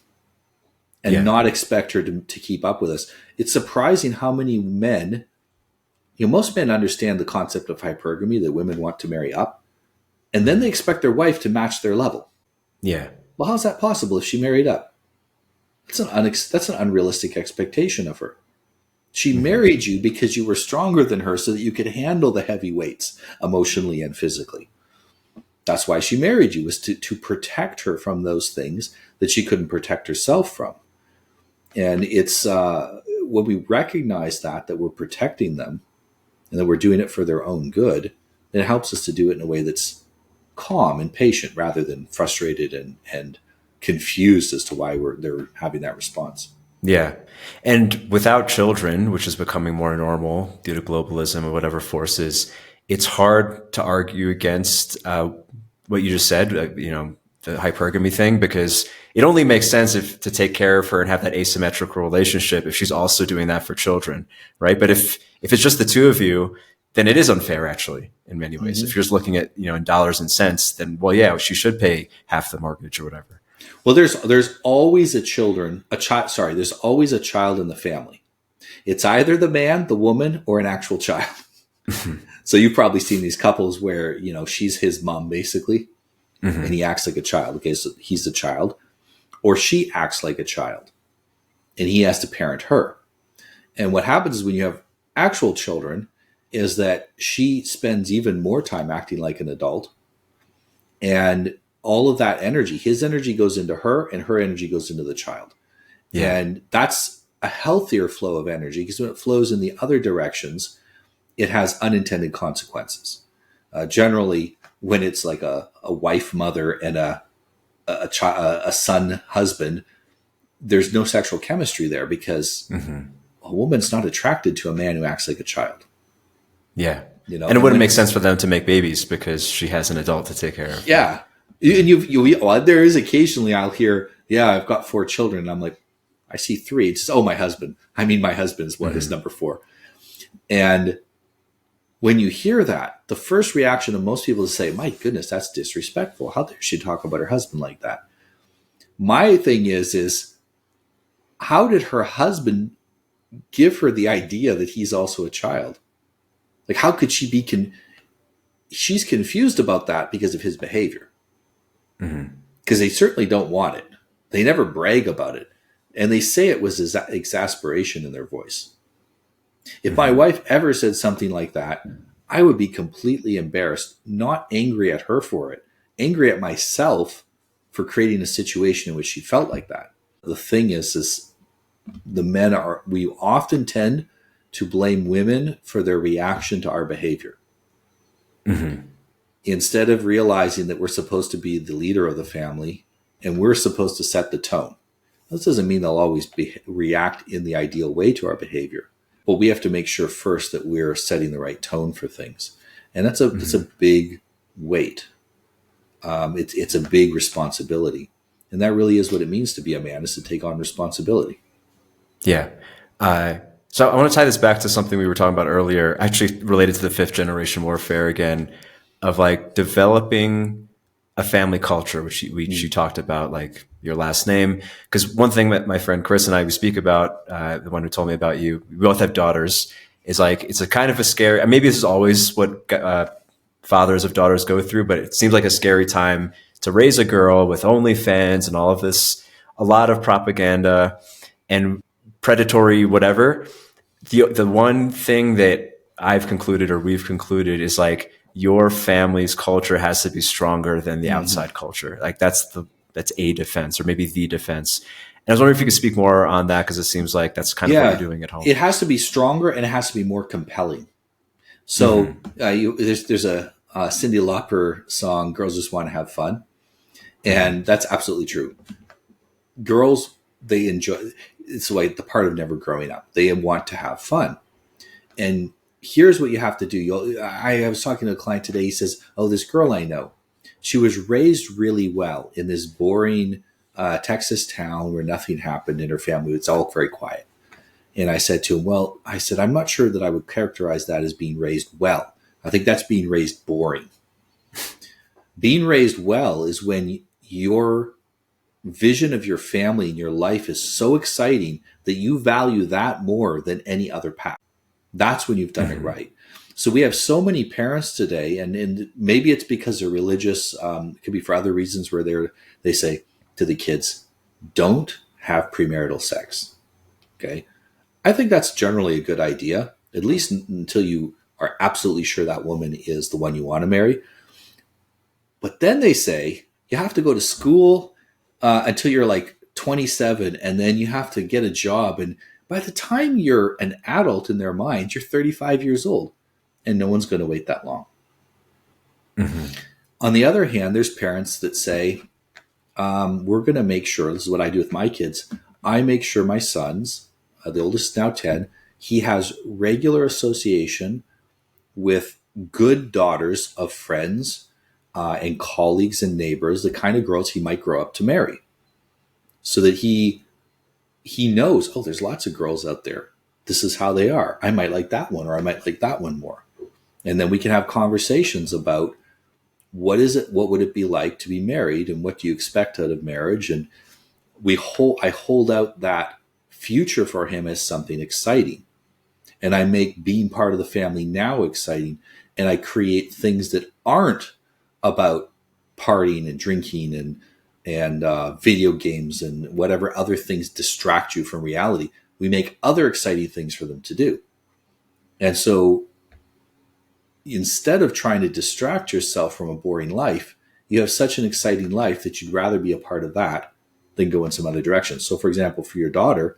and not expect her to keep up with us. It's surprising how many men, most men understand the concept of hypergamy, that women want to marry up, and then they expect their wife to match their level. Yeah. Well, how's that possible if she married up? That's an unrealistic expectation of her. She married you because you were stronger than her so that you could handle the heavy weights emotionally and physically. That's why she married you, was to protect her from those things that she couldn't protect herself from. And it's when we recognize that we're protecting them and that we're doing it for their own good, then it helps us to do it in a way that's calm and patient rather than frustrated and confused as to why they're having that response. Yeah. And without children, which is becoming more normal due to globalism or whatever forces, it's hard to argue against what you just said, the hypergamy thing, because it only makes sense to take care of her and have that asymmetrical relationship if she's also doing that for children, right? But if it's just the two of you, then it is unfair, actually, in many ways. If you're just looking at, in dollars and cents, then, well, yeah, she should pay half the mortgage or whatever. Well, there's always there's always a child in the family. It's either the man, the woman, or an actual child. So you've probably seen these couples where, she's his mom basically, and he acts like a child. Okay, so he's the child, or she acts like a child and he has to parent her. And what happens is when you have actual children is that she spends even more time acting like an adult, and all of that energy, his energy goes into her and her energy goes into the child. Yeah. And that's a healthier flow of energy, because when it flows in the other directions, it has unintended consequences. Generally, when it's like a wife mother and a son husband, there's no sexual chemistry there, because a woman's not attracted to a man who acts like a child. Yeah. And it wouldn't make sense for them to make babies because she has an adult to take care of. Yeah. And there is occasionally I'll hear, I've got 4 children. And I'm like, I see 3. It's just, my husband. I mean, my husband's is number 4. And when you hear that, the first reaction of most people is to say, my goodness, that's disrespectful. How dare she talk about her husband like that? My thing is how did her husband give her the idea that he's also a child? Like, how could she be she's confused about that because of his behavior. Because they certainly don't want it. They never brag about it. And they say it was exasperation in their voice. If my wife ever said something like that, I would be completely embarrassed, not angry at her for it, angry at myself for creating a situation in which she felt like that. The thing is we often tend to blame women for their reaction to our behavior. Instead of realizing that we're supposed to be the leader of the family and we're supposed to set the tone. This doesn't mean they'll always react in the ideal way to our behavior, but we have to make sure first that we're setting the right tone for things. And that's it's a big weight. It's a big responsibility. And that really is what it means to be a man, is to take on responsibility. Yeah. So I want to tie this back to something we were talking about earlier, actually related to the 5th generation warfare again, of like developing a family culture, which you talked about, like your last name. Because one thing that my friend Chris and I, we speak about, the one who told me about you, we both have daughters, is like, it's a kind of a scary, maybe this is always what fathers of daughters go through, but it seems like a scary time to raise a girl with OnlyFans and all of this, a lot of propaganda and predatory whatever. The one thing that I've concluded, or we've concluded, is like, your family's culture has to be stronger than the Mm-hmm. outside culture. Like that's a defense, or maybe the defense. And I was wondering if you could speak more on that, because it seems like that's kind of what you're Yeah, doing at home. it has to be stronger and it has to be more compelling. So Mm-hmm. there's a Cyndi Lauper song, "Girls Just Want to Have Fun," and that's absolutely true. Girls, they enjoy. It's like the part of never growing up. They want to have fun, and here's what you have to do. I was talking to a client today. He says, "Oh, this girl I know, she was raised really well in this boring Texas town where nothing happened in her family. It's all very quiet." And I said to him, "Well, I said, I'm not sure that I would characterize that as being raised well. I think that's being raised boring. Being raised well is when your vision of your family and your life is so exciting that you value that more than any other path. That's when you've done it Mm-hmm. right." So we have so many parents today, and maybe it's because they're religious. It could be for other reasons where they say to the kids, "Don't have premarital sex." Okay. I think that's generally a good idea, at least until you are absolutely sure that woman is the one you want to marry. But then they say you have to go to school until you're like 27, and then you have to get a job. And by the time you're an adult in their mind, you're 35 years old, and no one's going to wait that long. Mm-hmm. On the other hand, there's parents that say, we're going to make sure, this is what I do with my kids, I make sure my sons, the oldest is now 10, he has regular association with good daughters of friends and colleagues and neighbors, the kind of girls he might grow up to marry, so that he knows, oh, there's lots of girls out there. This is how they are. I might like that one, or I might like that one more. And then we can have conversations about what is it, what would it be like to be married, and what do you expect out of marriage? And I hold out that future for him as something exciting. And I make being part of the family now exciting. And I create things that aren't about partying and drinking and video games and whatever other things distract you from reality. We make other exciting things for them to do. And so instead of trying to distract yourself from a boring life, you have such an exciting life that you'd rather be a part of that than go in some other direction. So, for example, for your daughter,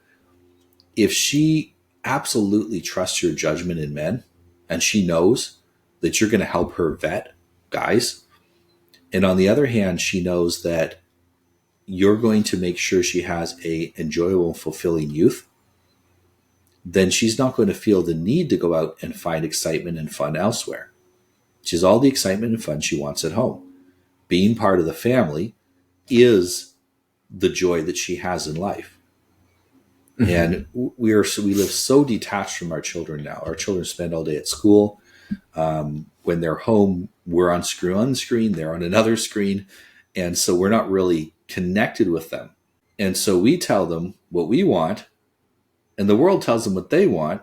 if she absolutely trusts your judgment in men, and she knows that you're going to help her vet guys, and on the other hand, she knows that you're going to make sure she has a enjoyable, fulfilling youth, then she's not going to feel the need to go out and find excitement and fun elsewhere. She has all the excitement and fun she wants at home. Being part of the family is the joy that she has in life. Mm-hmm. And we live so detached from our children now. Our children spend all day at school. When they're home, we're on screen, they're on another screen. And so we're not really connected with them. And so we tell them what we want, and the world tells them what they want,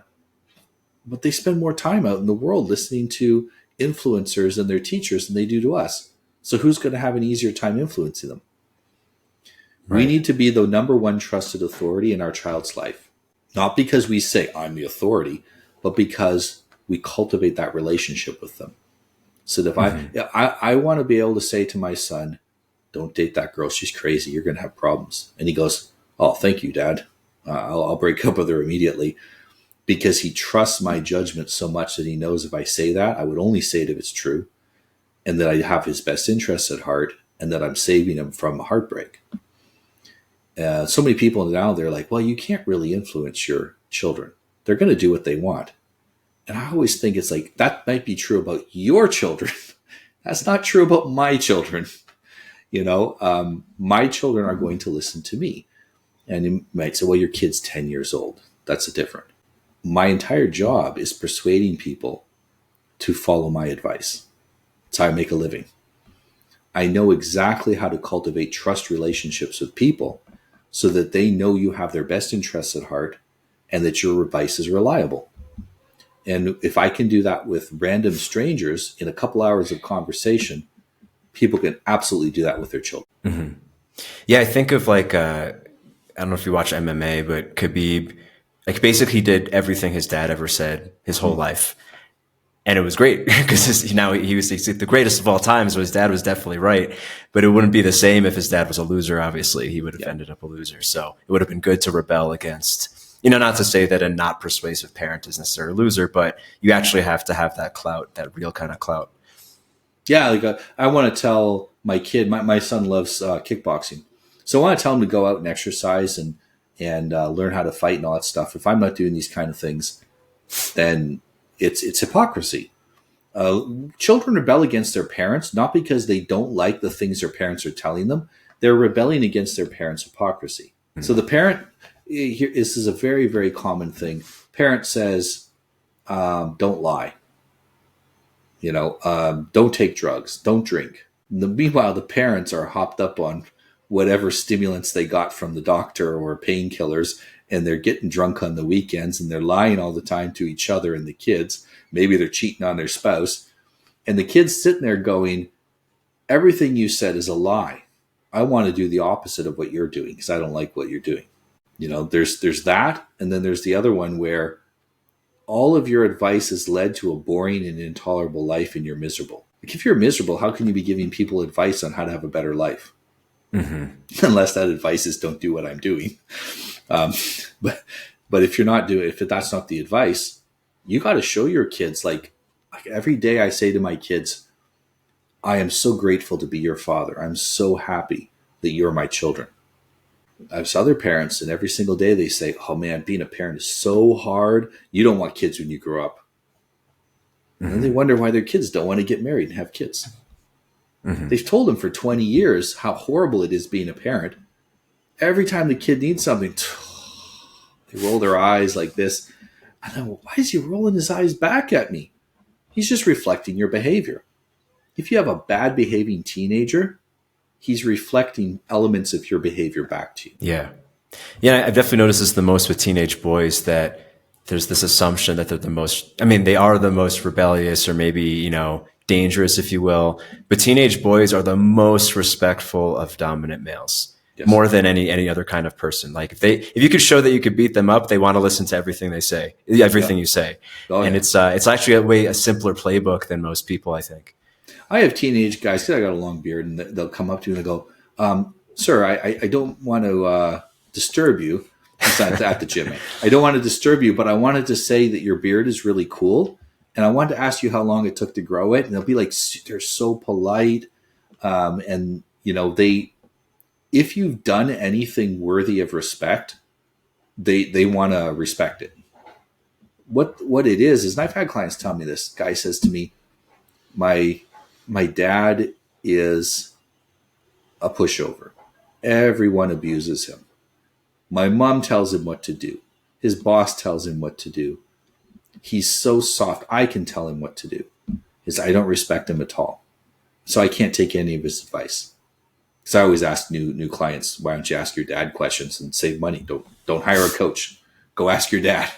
but they spend more time out in the world listening to influencers and their teachers than they do to us. So who's going to have an easier time influencing them? Right. We need to be the number one trusted authority in our child's life. Not because we say, I'm the authority, but because we cultivate that relationship with them. So if I want to be able to say to my son, don't date that girl, she's crazy, you're going to have problems. And he goes, oh, thank you, Dad. I'll break up with her immediately, because he trusts my judgment so much that he knows if I say that, I would only say it if it's true, and that I have his best interests at heart, and that I'm saving him from heartbreak. So many people now, they're like, well, you can't really influence your children. They're going to do what they want. And I always think it's like, that might be true about your children. That's not true about my children. My children are going to listen to me. And you might say, well, your kid's 10 years old. That's different. My entire job is persuading people to follow my advice. That's how I make a living. I know exactly how to cultivate trust relationships with people so that they know you have their best interests at heart and that your advice is reliable. And if I can do that with random strangers in a couple hours of conversation, people can absolutely do that with their children. Mm-hmm. Yeah, I think of I don't know if you watch MMA, but Khabib, basically did everything his dad ever said his whole life. And it was great because he was the greatest of all time. So his dad was definitely right, but it wouldn't be the same if his dad was a loser. Obviously, he would have ended up a loser. So it would have been good to rebel against, not to say that a not persuasive parent is necessarily a loser, but you actually have to have that clout, that real kind of clout. Yeah, like I want to tell my kid, my son loves kickboxing, so I want to tell him to go out and exercise and learn how to fight and all that stuff. If I'm not doing these kind of things, then it's hypocrisy. Children rebel against their parents not because they don't like the things their parents are telling them. They're rebelling against their parents' hypocrisy. Mm-hmm. So the parent, this is a very, very common thing. Parent says, "Don't lie." Don't take drugs, don't drink. Meanwhile, the parents are hopped up on whatever stimulants they got from the doctor or painkillers, and they're getting drunk on the weekends, and they're lying all the time to each other and the kids. Maybe they're cheating on their spouse. And the kid's sitting there going, everything you said is a lie. I want to do the opposite of what you're doing because I don't like what you're doing. There's that, and then there's the other one where all of your advice has led to a boring and intolerable life, and you're miserable. Like, if you're miserable, how can you be giving people advice on how to have a better life? Mm-hmm. Unless that advice is don't do what I'm doing. But if that's not the advice, you got to show your kids, like every day I say to my kids, I am so grateful to be your father. I'm so happy that you're my children. I have other parents, and every single day they say, oh man, being a parent is so hard. You don't want kids when you grow up. Mm-hmm. And then they wonder why their kids don't want to get married and have kids. Mm-hmm. They've told them for 20 years how horrible it is being a parent. Every time the kid needs something, they roll their eyes like this. And then, why is he rolling his eyes back at me? He's just reflecting your behavior. If you have a bad behaving teenager, he's reflecting elements of your behavior back to you. Yeah. Yeah, I've definitely noticed this the most with teenage boys, that there's this assumption that they're they are the most rebellious, or maybe, dangerous, if you will. But teenage boys are the most respectful of dominant males. Yes. More than any other kind of person. Like if you could show that you could beat them up, they want to listen to everything you say. And it's actually a simpler playbook than most people, I think. I have teenage guys, because I got a long beard, and they'll come up to me and they'll go, sir, I don't want to disturb you. It's at the gym. I don't want to disturb you, but I wanted to say that your beard is really cool. And I wanted to ask you how long it took to grow it. And they'll be like, they're so polite. If you've done anything worthy of respect, they want to respect it. What it is, and I've had clients tell me this. Guy says to me, my dad is a pushover. Everyone abuses him. My mom tells him what to do. His boss tells him what to do. He's so soft. I can tell him what to do. I don't respect him at all. So I can't take any of his advice. So I always ask new clients, why don't you ask your dad questions and save money? Don't hire a coach. Go ask your dad.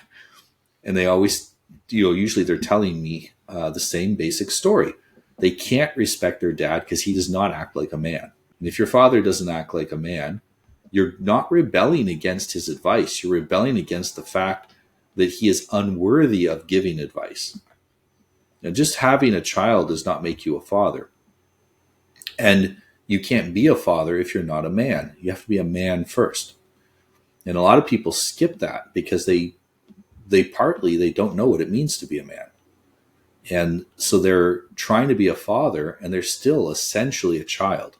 And they always, usually they're telling me the same basic story. They can't respect their dad because he does not act like a man. And if your father doesn't act like a man, you're not rebelling against his advice. You're rebelling against the fact that he is unworthy of giving advice. Now, just having a child does not make you a father. And you can't be a father if you're not a man. You have to be a man first. And a lot of people skip that because they don't know what it means to be a man. And so they're trying to be a father, and they're still essentially a child.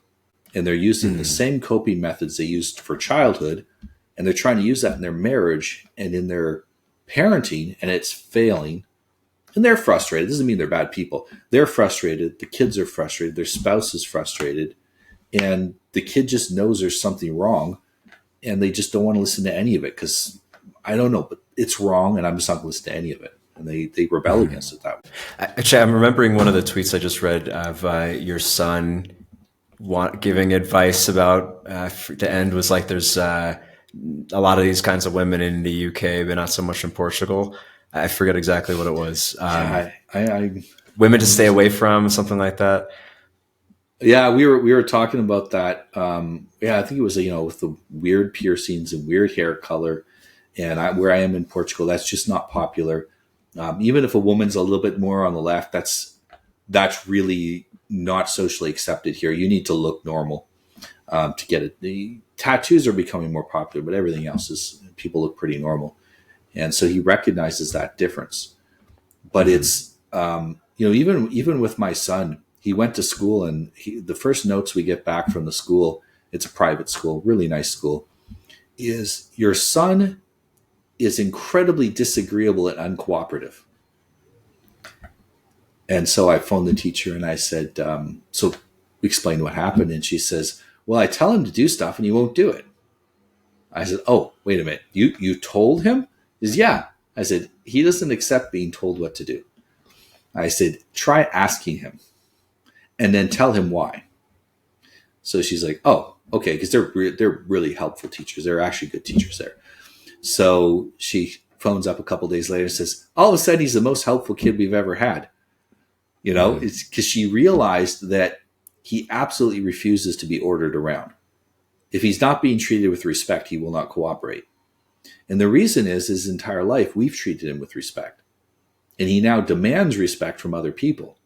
And they're using the same coping methods they used for childhood, and they're trying to use that in their marriage and in their parenting, and it's failing. And they're frustrated. It doesn't mean they're bad people. They're frustrated. The kids are frustrated. Their spouse is frustrated. And the kid just knows there's something wrong, and they just don't want to listen to any of it because, I don't know, but it's wrong, and I'm just not going to listen to any of it. And they rebel against it that way. Actually, I'm remembering one of the tweets I just read of your son giving advice about the end was like there's a lot of these kinds of women in the UK, but not so much in Portugal. I forget exactly what it was. Women to stay away from, something like that. Yeah, we were talking about that. I think it was with the weird piercings and weird hair color, and where I am in Portugal, that's just not popular. Even if a woman's a little bit more on the left, that's really not socially accepted here. You need to look normal to get it. The tattoos are becoming more popular, but everything else is, people look pretty normal. And so he recognizes that difference. But it's, even with my son, he went to school, and the first notes we get back from the school, it's a private school, really nice school, is your son is incredibly disagreeable and uncooperative. And so I phoned the teacher and I said, so we explained what happened. And she says, well, I tell him to do stuff and he won't do it. I said, oh, wait a minute. You told him? He says, yeah. I said, he doesn't accept being told what to do. I said, try asking him and then tell him why. So she's like, oh, okay. Because they're really helpful teachers. They're actually good teachers there. So she phones up a couple days later and says, all of a sudden, he's the most helpful kid we've ever had. It's because she realized that he absolutely refuses to be ordered around. If he's not being treated with respect, he will not cooperate. And the reason is his entire life, we've treated him with respect. And he now demands respect from other people.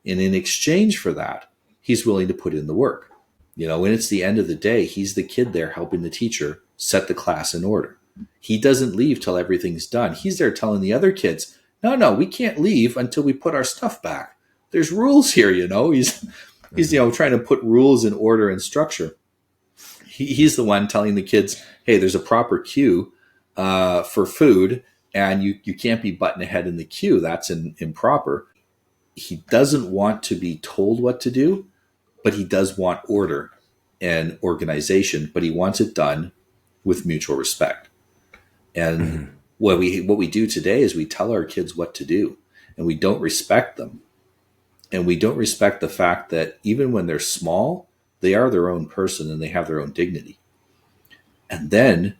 And in exchange for that, he's willing to put in the work. When it's the end of the day, he's the kid there helping the teacher set the class in order. He doesn't leave till everything's done. He's there telling the other kids, no, we can't leave until we put our stuff back. There's rules here, He's trying to put rules in order and structure. He's the one telling the kids, hey, there's a proper queue for food, and you can't be butting ahead in the queue. That's improper. He doesn't want to be told what to do, but he does want order and organization, but he wants it done with mutual respect. And what we do today is we tell our kids what to do, and we don't respect them. And we don't respect the fact that even when they're small, they are their own person and they have their own dignity. And then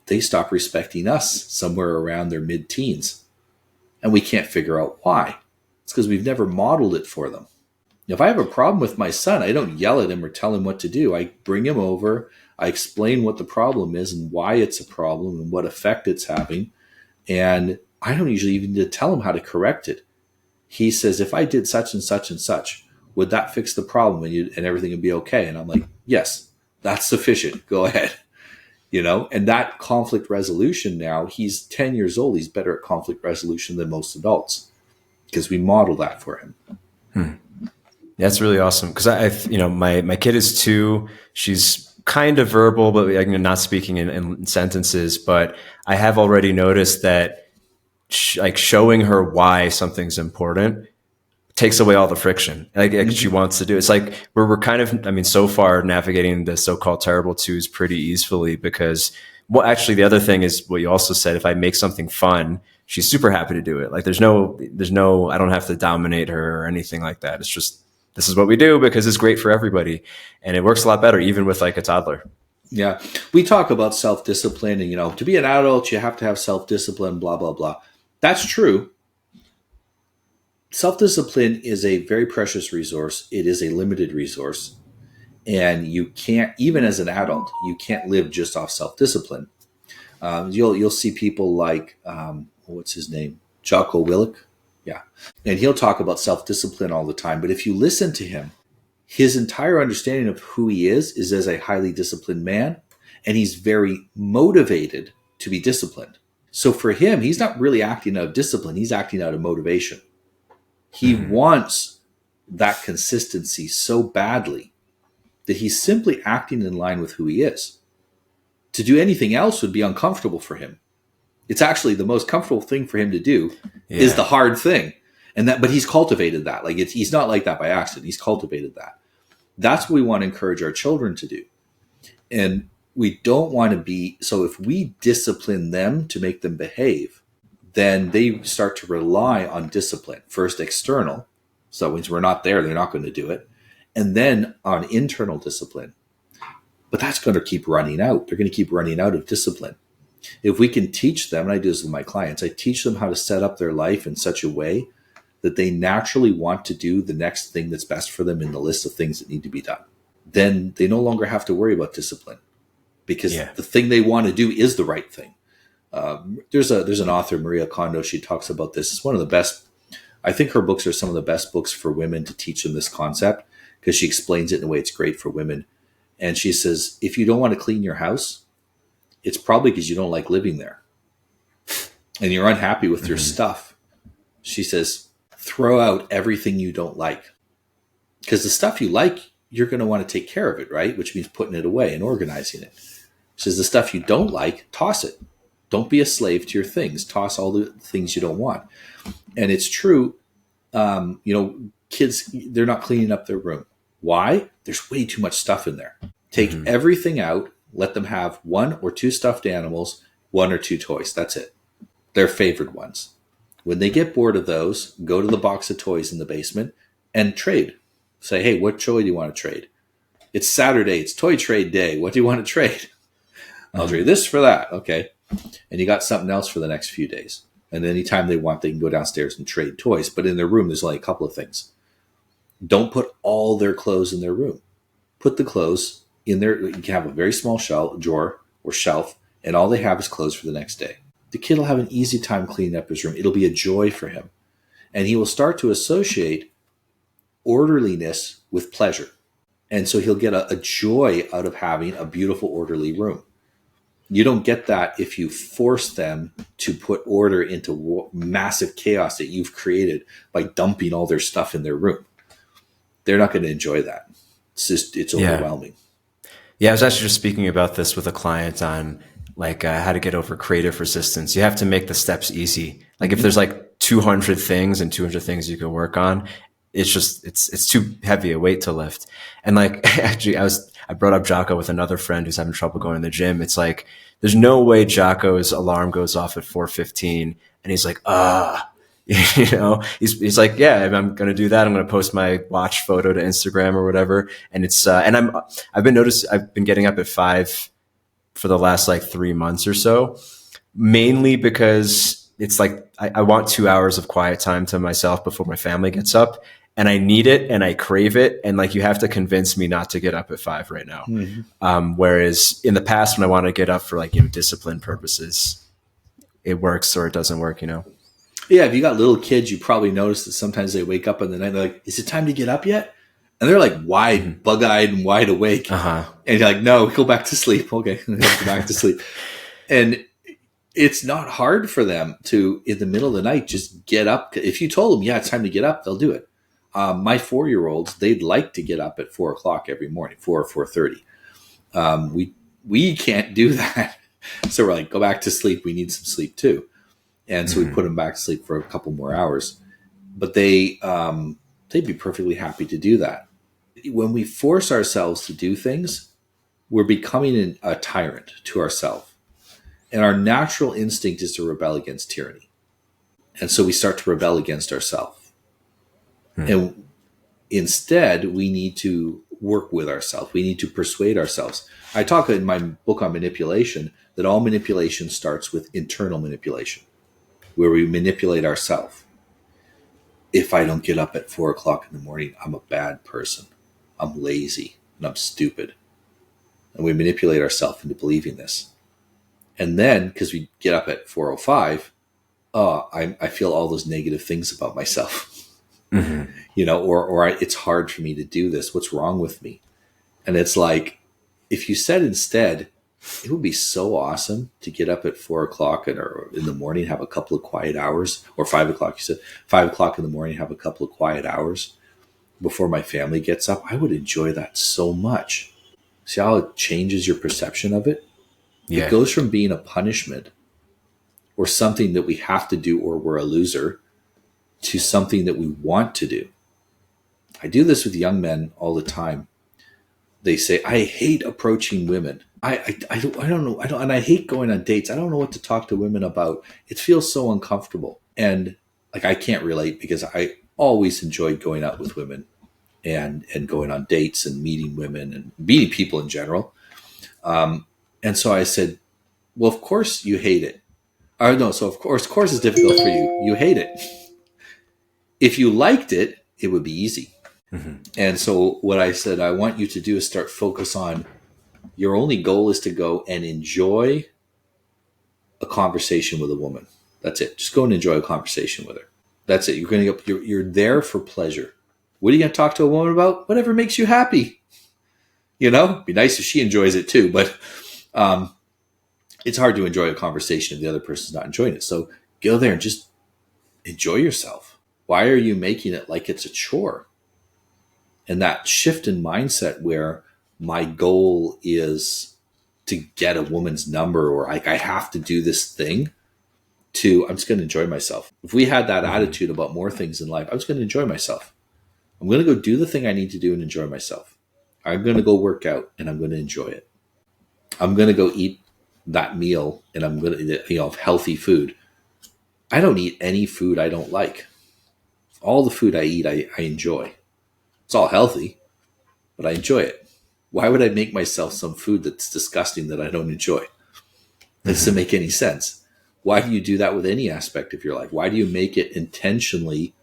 they stop respecting us somewhere around their mid-teens. And we can't figure out why. It's because we've never modeled it for them. If I have a problem with my son, I don't yell at him or tell him what to do. I bring him over. I explain what the problem is and why it's a problem and what effect it's having. And I don't usually even need to tell him how to correct it. He says, if I did such and such and such, would that fix the problem and everything would be okay? And I'm like, yes, that's sufficient. Go ahead. And that conflict resolution now, he's 10 years old. He's better at conflict resolution than most adults because we model that for him. That's really awesome. Because my kid is 2. She's kind of verbal, but not speaking in sentences. But I have already noticed that showing her why something's important takes away all the friction. She wants to do. It's like we're kind of, so far navigating the so-called terrible twos pretty easily because, well, actually the other thing is what you also said, if I make something fun, she's super happy to do it. Like there's no, I don't have to dominate her or anything like that. It's just, this is what we do because it's great for everybody. And it works a lot better, even with like a toddler. Yeah. We talk about self-discipline and, to be an adult, you have to have self-discipline, blah, blah, blah. That's true. Self-discipline is a very precious resource. It is a limited resource. And you can't, even as an adult, you can't live just off self-discipline. You'll see people like, what's his name? Jocko Willink. Yeah. And he'll talk about self-discipline all the time. But if you listen to him, his entire understanding of who he is as a highly disciplined man. And he's very motivated to be disciplined. So for him, he's not really acting out of discipline. He's acting out of motivation. He wants that consistency so badly that he's simply acting in line with who he is. To do anything else would be uncomfortable for him. It's actually the most comfortable thing for him to do is the hard thing. But he's cultivated that. He's not like that by accident. He's cultivated that. That's what we want to encourage our children to do. And we don't want to be, so if we discipline them to make them behave, then they start to rely on discipline. First external, so that means we're not there, they're not going to do it. And then on internal discipline. But that's going to keep running out. They're going to keep running out of discipline. If we can teach them, and I do this with my clients, I teach them how to set up their life in such a way that they naturally want to do the next thing that's best for them in the list of things that need to be done. Then they no longer have to worry about discipline because the thing they want to do is the right thing. There's an author, Maria Kondo. She talks about this. It's one of the best. I think her books are some of the best books for women to teach them this concept, because she explains it in a way it's great for women. And she says, if you don't want to clean your house, it's probably because you don't like living there and you're unhappy with your stuff. She says, throw out everything you don't like, because the stuff you like, you're going to want to take care of it, right? Which means putting it away and organizing it. She says, the stuff you don't like, toss it. Don't be a slave to your things. Toss all the things you don't want. And it's true. Kids, they're not cleaning up their room. Why? There's way too much stuff in there. Take everything out. Let them have 1 or 2 stuffed animals, 1 or 2 toys. That's it. Their favorite ones. When they get bored of those, go to the box of toys in the basement and trade. Say, hey, what toy do you want to trade? It's Saturday. It's toy trade day. What do you want to trade? I'll trade this for that. Okay. And you got something else for the next few days. And anytime they want, they can go downstairs and trade toys. But in their room, there's only a couple of things. Don't put all their clothes in their room. Put the clothes in there. You can have a very small drawer or shelf, and all they have is clothes for the next day. The kid will have an easy time cleaning up his room. It'll be a joy for him. And he will start to associate orderliness with pleasure. And so he'll get a joy out of having a beautiful, orderly room. You don't get that if you force them to put order into massive chaos that you've created by dumping all their stuff in their room. They're not going to enjoy that. It's overwhelming. Yeah, I was actually just speaking about this with a client on how to get over creative resistance. You have to make the steps easy. Like if there's 200 things and 200 things you can work on, it's too heavy a weight to lift. And actually I brought up Jocko with another friend who's having trouble going to the gym. It's like, there's no way Jocko's alarm goes off at 4:15 and he's like, he's like, yeah, I'm going to do that. I'm going to post my watch photo to Instagram or whatever. And it's, and I've been getting up at 5 for the last 3 months or so, mainly because it's I want 2 hours of quiet time to myself before my family gets up. And I need it and I crave it. And you have to convince me not to get up at 5 right now. Whereas in the past, when I want to get up for discipline purposes, it works or it doesn't work, Yeah. If you got little kids, you probably notice that sometimes they wake up in the night and they're like, is it time to get up yet? And they're wide, bug-eyed and wide awake. And you're like, no, go back to sleep. Okay. Go back to sleep. And it's not hard for them to, in the middle of the night, just get up. If you told them, yeah, it's time to get up, they'll do it. My 4-year-olds, they'd like to get up at 4 o'clock every morning, 4 or 4:30. We can't do that. So we're like, go back to sleep. We need some sleep too. And so we put them back to sleep for a couple more hours. But they'd be perfectly happy to do that. When we force ourselves to do things, we're becoming a tyrant to ourselves. And our natural instinct is to rebel against tyranny. And so we start to rebel against ourselves. And instead, we need to work with ourselves. We need to persuade ourselves. I talk in my book on manipulation that all manipulation starts with internal manipulation, where we manipulate ourselves. If I don't get up at 4 o'clock in the morning, I'm a bad person. I'm lazy and I'm stupid. And we manipulate ourselves into believing this. And then, because we get up at 4:05, I feel all those negative things about myself. It's hard for me to do this. What's wrong with me? And it's like, if you said instead, it would be so awesome to get up at 4 o'clock or in the morning, have a couple of quiet hours, or 5 o'clock, you said 5 o'clock in the morning, have a couple of quiet hours before my family gets up. I would enjoy that so much. See how it changes your perception of it? Yeah. It goes from being a punishment or something that we have to do or we're a loser to something that we want to do. I do this with young men all the time. They say, I hate approaching women. I don't know. And I hate going on dates. I don't know what to talk to women about. It feels so uncomfortable. And I can't relate because I always enjoyed going out with women and going on dates and meeting women and meeting people in general. And so I said, well, of course you hate it. Or no, so of course it's difficult for you. You hate it. If you liked it, it would be easy. And so what I said, I want you to do is start focus on your only goal is to go and enjoy a conversation with a woman. That's it. Just go and enjoy a conversation with her. That's it. You're there for pleasure. What are you going to talk to a woman about? Whatever makes you happy. It'd be nice if she enjoys it too, but it's hard to enjoy a conversation if the other person's not enjoying it. So go there and just enjoy yourself. Why are you making it like it's a chore? And that shift in mindset where my goal is to get a woman's number, or I have to do this thing, to I'm just going to enjoy myself. If we had that attitude about more things in life, I'm just going to enjoy myself. I'm going to go do the thing I need to do and enjoy myself. I'm going to go work out and I'm going to enjoy it. I'm going to go eat that meal and I'm going to, healthy food. I don't eat any food I don't like. All the food I eat, I enjoy. It's all healthy, but I enjoy it. Why would I make myself some food that's disgusting that I don't enjoy? That doesn't make any sense. Why do you do that with any aspect of your life? Why do you make it intentionally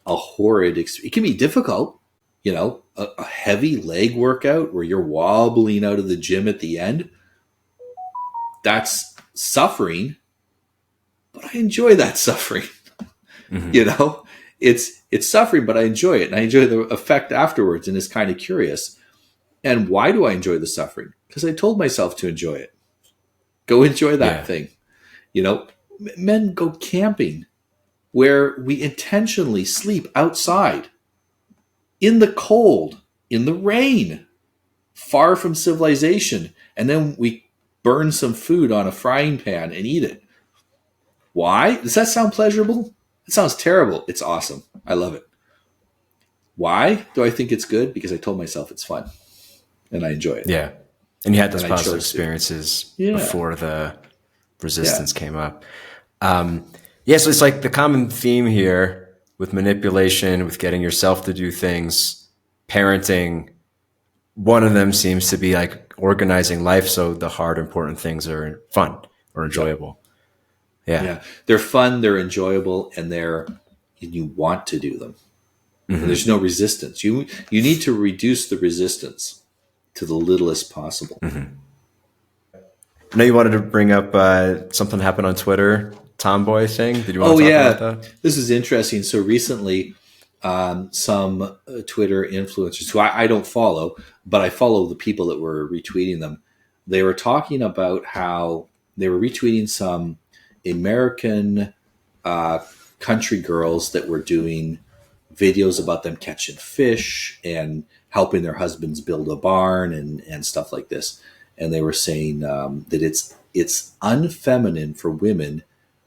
a horrid experience? It can be difficult, a heavy leg workout where you're wobbling out of the gym at the end. That's suffering, but I enjoy that suffering. It's suffering, but I enjoy it. And I enjoy the effect afterwards, and it's kind of curious. And why do I enjoy the suffering? Because I told myself to enjoy it. Go enjoy that thing. Men go camping where we intentionally sleep outside in the cold, in the rain, far from civilization. And then we burn some food on a frying pan and eat it. Why? Does that sound pleasurable? It sounds terrible. It's awesome. I love it. Why do I think it's good? Because I told myself it's fun and I enjoy it. Yeah. And you had those positive experiences before the resistance came up. So it's like the common theme here with manipulation, with getting yourself to do things, parenting. One of them seems to be like organizing life so the hard, important things are fun or enjoyable. Yeah. They're fun, they're enjoyable, and you want to do them. And there's no resistance. You need to reduce the resistance to the littlest possible. I know you wanted to bring up something happened on Twitter, Tomboy thing. Did you want to talk about that? This is interesting. So recently, some Twitter influencers who I don't follow, but I follow the people that were retweeting them. They were talking about how they were retweeting some American country girls that were doing videos about them catching fish and helping their husbands build a barn and stuff like this. And they were saying that it's unfeminine for women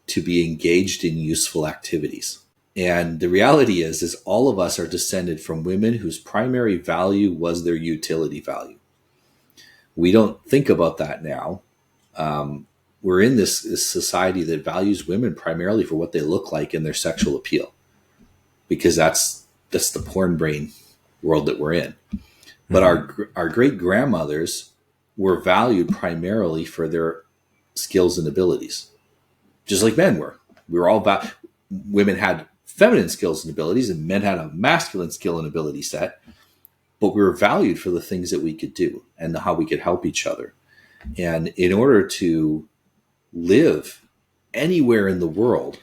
to be engaged in useful activities. And the reality is all of us are descended from women whose primary value was their utility value. We don't think about that now. We're in this society that values women primarily for what they look like and their sexual appeal, because that's the porn brain world that we're in. But our great grandmothers were valued primarily for their skills and abilities, just like men were. We were all about women had feminine skills and abilities, and men had a masculine skill and ability set. But we were valued for the things that we could do and how we could help each other. And in order to live anywhere in the world,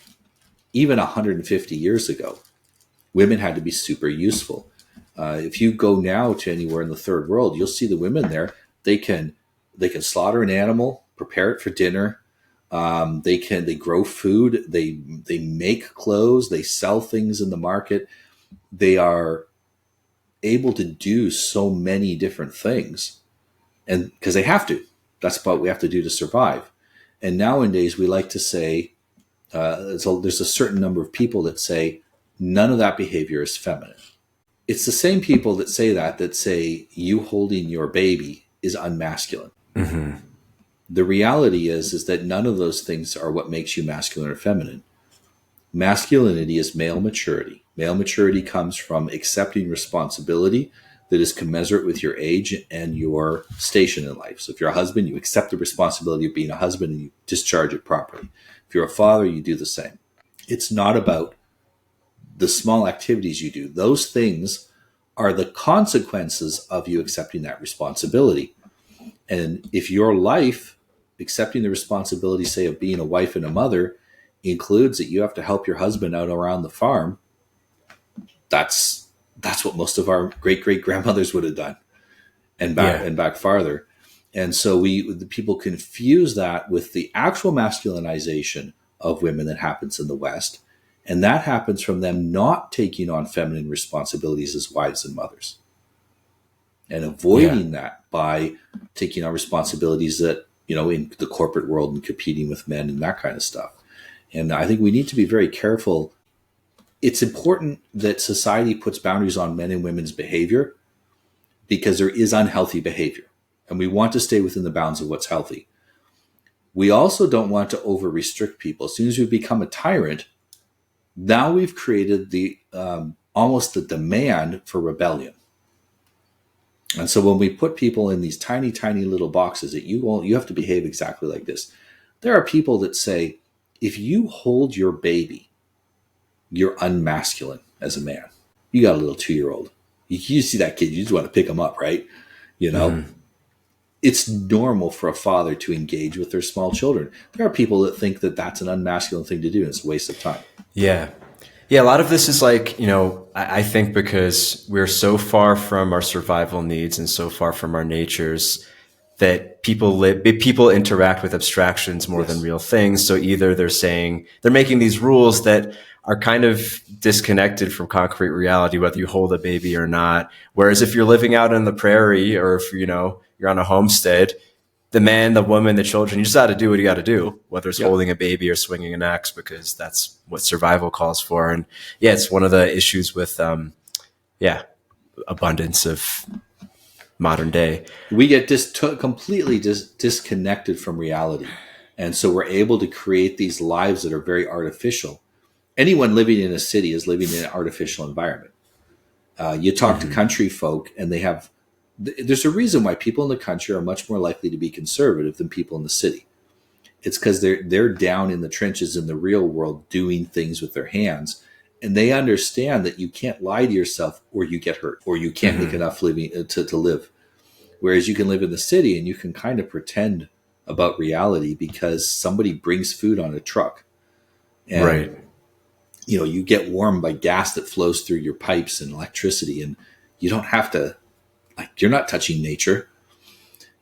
even 150 years ago, women had to be super useful. If you go now to anywhere in the third world, you'll see the women there. They can slaughter an animal, prepare it for dinner. They grow food. They make clothes. They sell things in the market. They are able to do so many different things, and because they have to. That's what we have to do to survive. And nowadays, we like to say, there's a certain number of people that say none of that behavior is feminine. It's the same people that say you holding your baby is unmasculine. The reality is that none of those things are what makes you masculine or feminine. Masculinity is male maturity. Male maturity comes from accepting responsibility that is commensurate with your age and your station in life. So if you're a husband, you accept the responsibility of being a husband and you discharge it properly. If you're a father, you do the same. It's not about the small activities you do. Those things are the consequences of you accepting that responsibility. And if your life, accepting the responsibility, say, of being a wife and a mother includes that you have to help your husband out around the farm. That's what most of our great great grandmothers would have done, Yeah. and back farther. And so the people confuse that with the actual masculinization of women that happens in the West. And that happens from them not taking on feminine responsibilities as wives and mothers, and Yeah. avoiding that by taking on responsibilities that, in the corporate world and competing with men and that kind of stuff. And I think we need to be very careful. It's important that society puts boundaries on men and women's behavior, because there is unhealthy behavior, and we want to stay within the bounds of what's healthy. We also don't want to over restrict people. As soon as we become a tyrant, now we've created the almost the demand for rebellion. And so when we put people in these tiny, tiny little boxes that you have to behave exactly like this, there are people that say, if you hold your baby, you're unmasculine as a man. You got a little 2-year-old. You see that kid, you just want to pick him up, right? It's normal for a father to engage with their small children. There are people that think that that's an unmasculine thing to do, and it's a waste of time. Yeah. Yeah. A lot of this is like, I think because we're so far from our survival needs and so far from our natures that people interact with abstractions more than real things. So either they're making these rules that are kind of disconnected from concrete reality, whether you hold a baby or not. Whereas if you're living out in the prairie, or if, you're on a homestead, the man, the woman, the children, you just got to do what you got to do, whether it's holding a baby or swinging an axe, because that's what survival calls for. And yeah, it's one of the issues with, abundance of modern day. We get completely disconnected from reality. And so we're able to create these lives that are very artificial. Anyone living in a city is living in an artificial environment. You talk to country folk, and there's a reason why people in the country are much more likely to be conservative than people in the city. It's because they're down in the trenches in the real world doing things with their hands. And they understand that you can't lie to yourself or you get hurt, or you can't make enough living to live. Whereas you can live in the city and you can kind of pretend about reality because somebody brings food on a truck. And, Right. You get warm by gas that flows through your pipes and electricity, and you don't have to, you're not touching nature,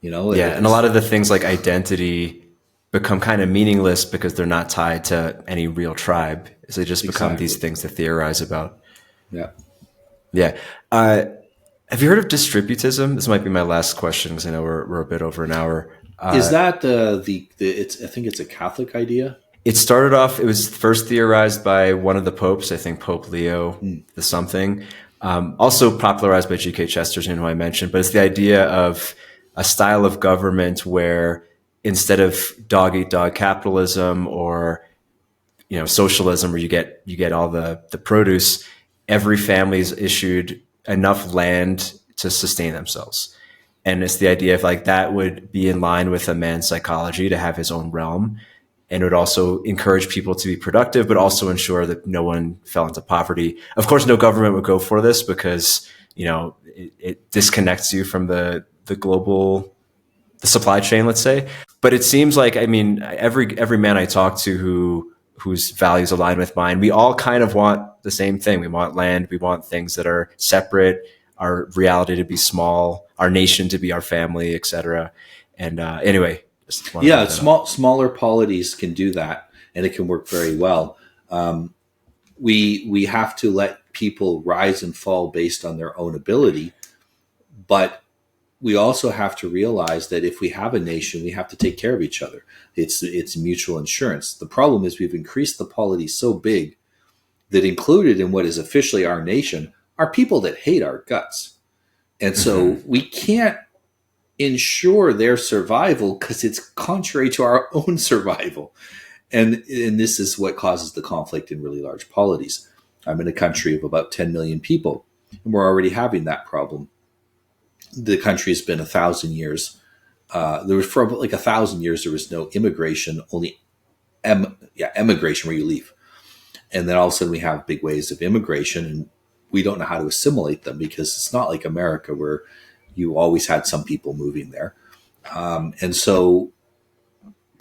Yeah. And a lot of the things like identity become kind of meaningless because they're not tied to any real tribe. So they just become these things to theorize about. Yeah. Yeah. Have you heard of distributism? This might be my last question because I know we're a bit over an hour. Is that I think it's a Catholic idea. It started off, it was first theorized by one of the popes, I think Pope Leo the something, also popularized by G.K. Chesterton, who I mentioned, but it's the idea of a style of government where instead of dog eat dog capitalism or, socialism where you get all the produce, every family is issued enough land to sustain themselves. And it's the idea of that would be in line with a man's psychology to have his own realm. And it would also encourage people to be productive, but also ensure that no one fell into poverty. Of course, no government would go for this because, it disconnects you from the global, the supply chain, let's say. But it seems like, every man I talk to whose values align with mine, we all kind of want the same thing. We want land. We want things that are separate, our reality to be small, our nation to be our family, etc. And anyway, smaller polities can do that, and it can work very well. We have to let people rise and fall based on their own ability, but we also have to realize that if we have a nation, we have to take care of each other. It's mutual insurance. The problem is we've increased the polity so big that included in what is officially our nation are people that hate our guts. And so we can't ensure their survival because it's contrary to our own survival. And this is what causes the conflict in really large polities. I'm in a country of about 10 million people, and we're already having that problem. The country has been 1,000 years. There was for like 1,000 years, there was no immigration, only emigration where you leave. And then all of a sudden we have big waves of immigration, and we don't know how to assimilate them because it's not like America where you always had some people moving there. And so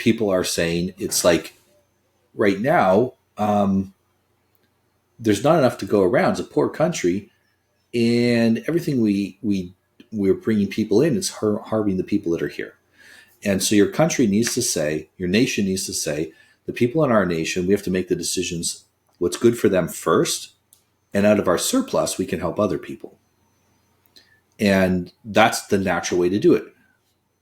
people are saying it's like right now, there's not enough to go around. It's a poor country, and everything we're bringing people in, it's harming the people that are here. And so your country needs to say, your nation needs to say, the people in our nation, we have to make the decisions what's good for them first, and out of our surplus, we can help other people. And that's the natural way to do it.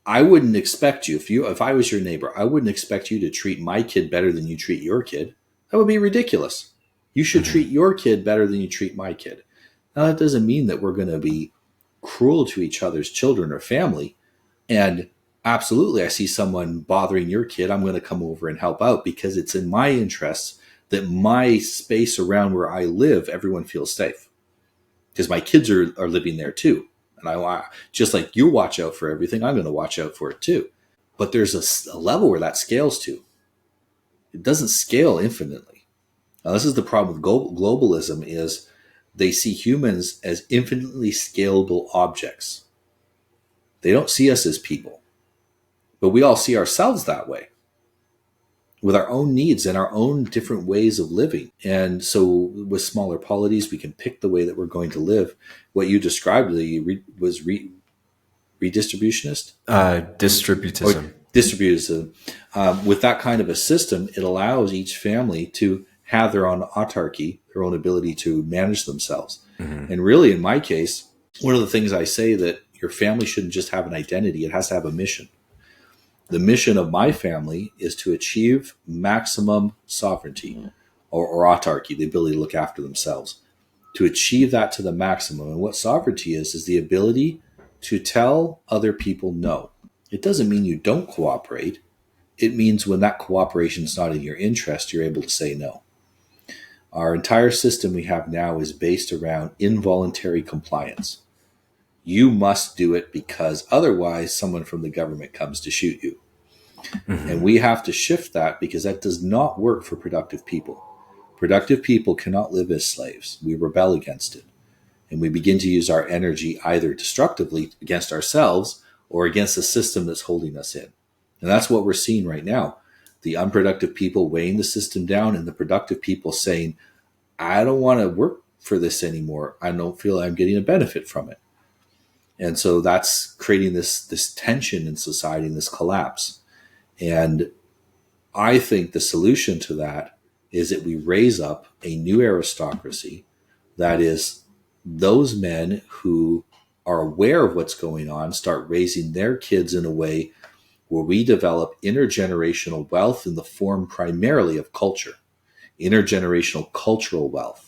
I wouldn't expect you, if I was your neighbor, I wouldn't expect you to treat my kid better than you treat your kid. That would be ridiculous. You should treat your kid better than you treat my kid. Now, that doesn't mean that we're going to be cruel to each other's children or family. And absolutely, I see someone bothering your kid, I'm going to come over and help out because it's in my interests that my space around where I live, everyone feels safe. Because my kids are living there too. And I just like you watch out for everything, I'm going to watch out for it too. But there's a level where that scales to. It doesn't scale infinitely. Now, this is the problem with globalism is they see humans as infinitely scalable objects. They don't see us as people. But we all see ourselves that way, with our own needs and our own different ways of living. And so with smaller polities, we can pick the way that we're going to live. What you described was redistributionist? Distributism. Distributism. With that kind of a system, it allows each family to have their own autarky, their own ability to manage themselves. Mm-hmm. And really, in my case, one of the things I say that your family shouldn't just have an identity, it has to have a mission. The mission of my family is to achieve maximum sovereignty or autarky, the ability to look after themselves, to achieve that to the maximum. And what sovereignty is the ability to tell other people no. It doesn't mean you don't cooperate. It means when that cooperation is not in your interest, you're able to say no. Our entire system we have now is based around involuntary compliance. You must do it because otherwise someone from the government comes to shoot you. Mm-hmm. And we have to shift that because that does not work for productive people. Productive people cannot live as slaves. We rebel against it. And we begin to use our energy either destructively against ourselves or against the system that's holding us in. And that's what we're seeing right now. The unproductive people weighing the system down and the productive people saying, I don't want to work for this anymore. I don't feel I'm getting a benefit from it. And so that's creating this tension in society and this collapse. And I think the solution to that is that we raise up a new aristocracy that is those men who are aware of what's going on, start raising their kids in a way where we develop intergenerational wealth in the form primarily of culture, intergenerational cultural wealth.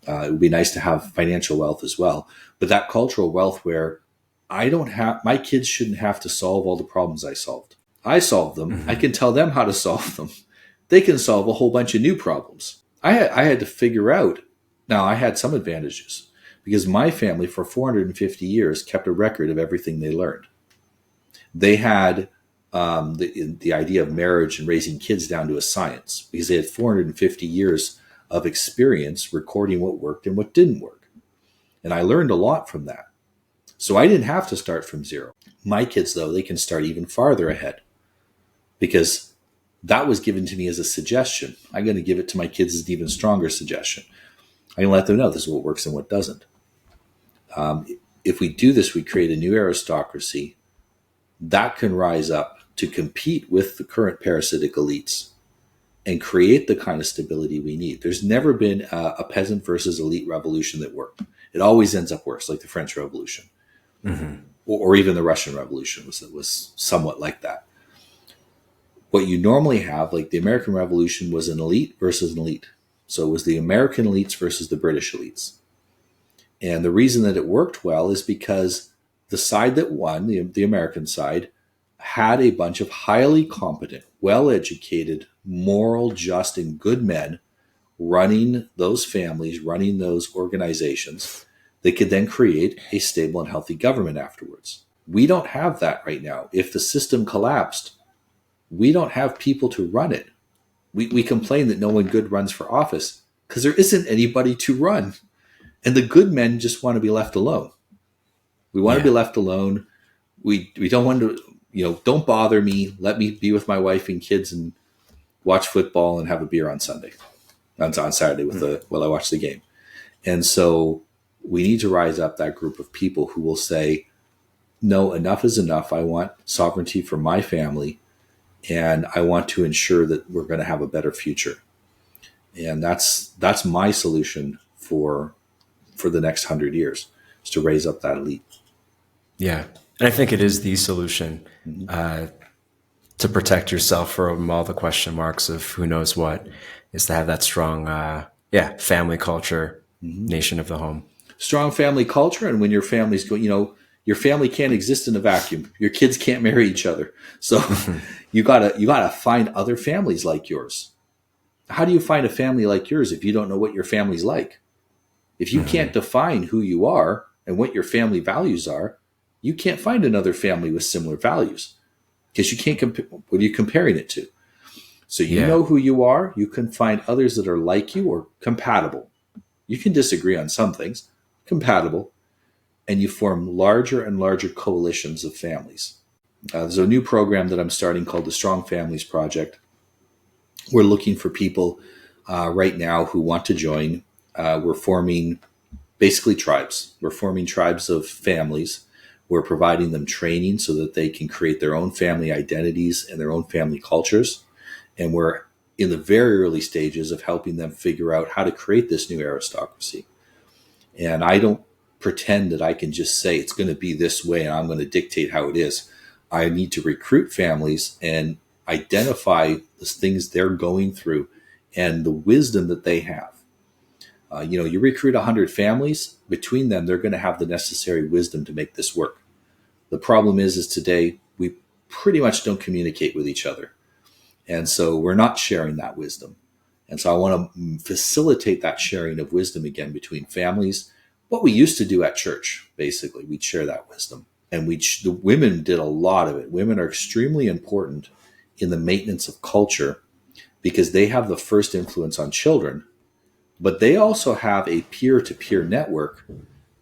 It would be nice to have financial wealth as well, but that cultural wealth where my kids shouldn't have to solve all the problems I solved. I solved them. Mm-hmm. I can tell them how to solve them. They can solve a whole bunch of new problems. I had to figure out. Now, I had some advantages because my family for 450 years kept a record of everything they learned. They had the idea of marriage and raising kids down to a science because they had 450 years of experience recording what worked and what didn't work. And I learned a lot from that. So I didn't have to start from zero. My kids, though, they can start even farther ahead because that was given to me as a suggestion. I'm going to give it to my kids as an even stronger suggestion. I can let them know this is what works and what doesn't. If we do this, we create a new aristocracy that can rise up to compete with the current parasitic elites and create the kind of stability we need. There's never been a peasant versus elite revolution that worked. It always ends up worse, like the French Revolution. Mm-hmm. Or even the Russian Revolution was somewhat like that. What you normally have, like the American Revolution, was an elite versus an elite. So it was the American elites versus the British elites. And the reason that it worked well is because the side that won, the American side, had a bunch of highly competent, well-educated, moral, just, and good men running those families, running those organizations. They could then create a stable and healthy government afterwards. We don't have that right now. If the system collapsed, we don't have people to run it. We complain that no one good runs for office because there isn't anybody to run. And the good men just want to be left alone. We want to be left alone. We don't want to don't bother me. Let me be with my wife and kids and watch football and have a beer on Sunday, on Saturday while I watch the game. And so we need to rise up that group of people who will say, no, enough is enough. I want sovereignty for my family, and I want to ensure that we're going to have a better future. And that's my solution for the next 100 years, is to raise up that elite. Yeah. And I think it is the solution to protect yourself from all the question marks of who knows what, is to have that strong, family culture, nation of the home. Strong family culture. And when your family's going, your family can't exist in a vacuum. Your kids can't marry each other. So you gotta find other families like yours. How do you find a family like yours if you don't know what your family's like? If you can't define who you are and what your family values are, you can't find another family with similar values, because you can't what are you comparing it to? So you know who you are. You can find others that are like you or compatible. You can disagree on some things, compatible, and you form larger and larger coalitions of families. There's a new program that I'm starting called the Strong Families Project. We're looking for people right now who want to join. We're forming basically tribes. We're forming tribes of families. We're providing them training so that they can create their own family identities and their own family cultures. And we're in the very early stages of helping them figure out how to create this new aristocracy. And I don't pretend that I can just say it's going to be this way and I'm going to dictate how it is. I need to recruit families and identify the things they're going through and the wisdom that they have. You recruit 100 families, between them, they're going to have the necessary wisdom to make this work. The problem is today we pretty much don't communicate with each other. And so we're not sharing that wisdom. And so I want to facilitate that sharing of wisdom again between families. What we used to do at church, basically, we'd share that wisdom. And the women did a lot of it. Women are extremely important in the maintenance of culture because they have the first influence on children, but they also have a peer-to-peer network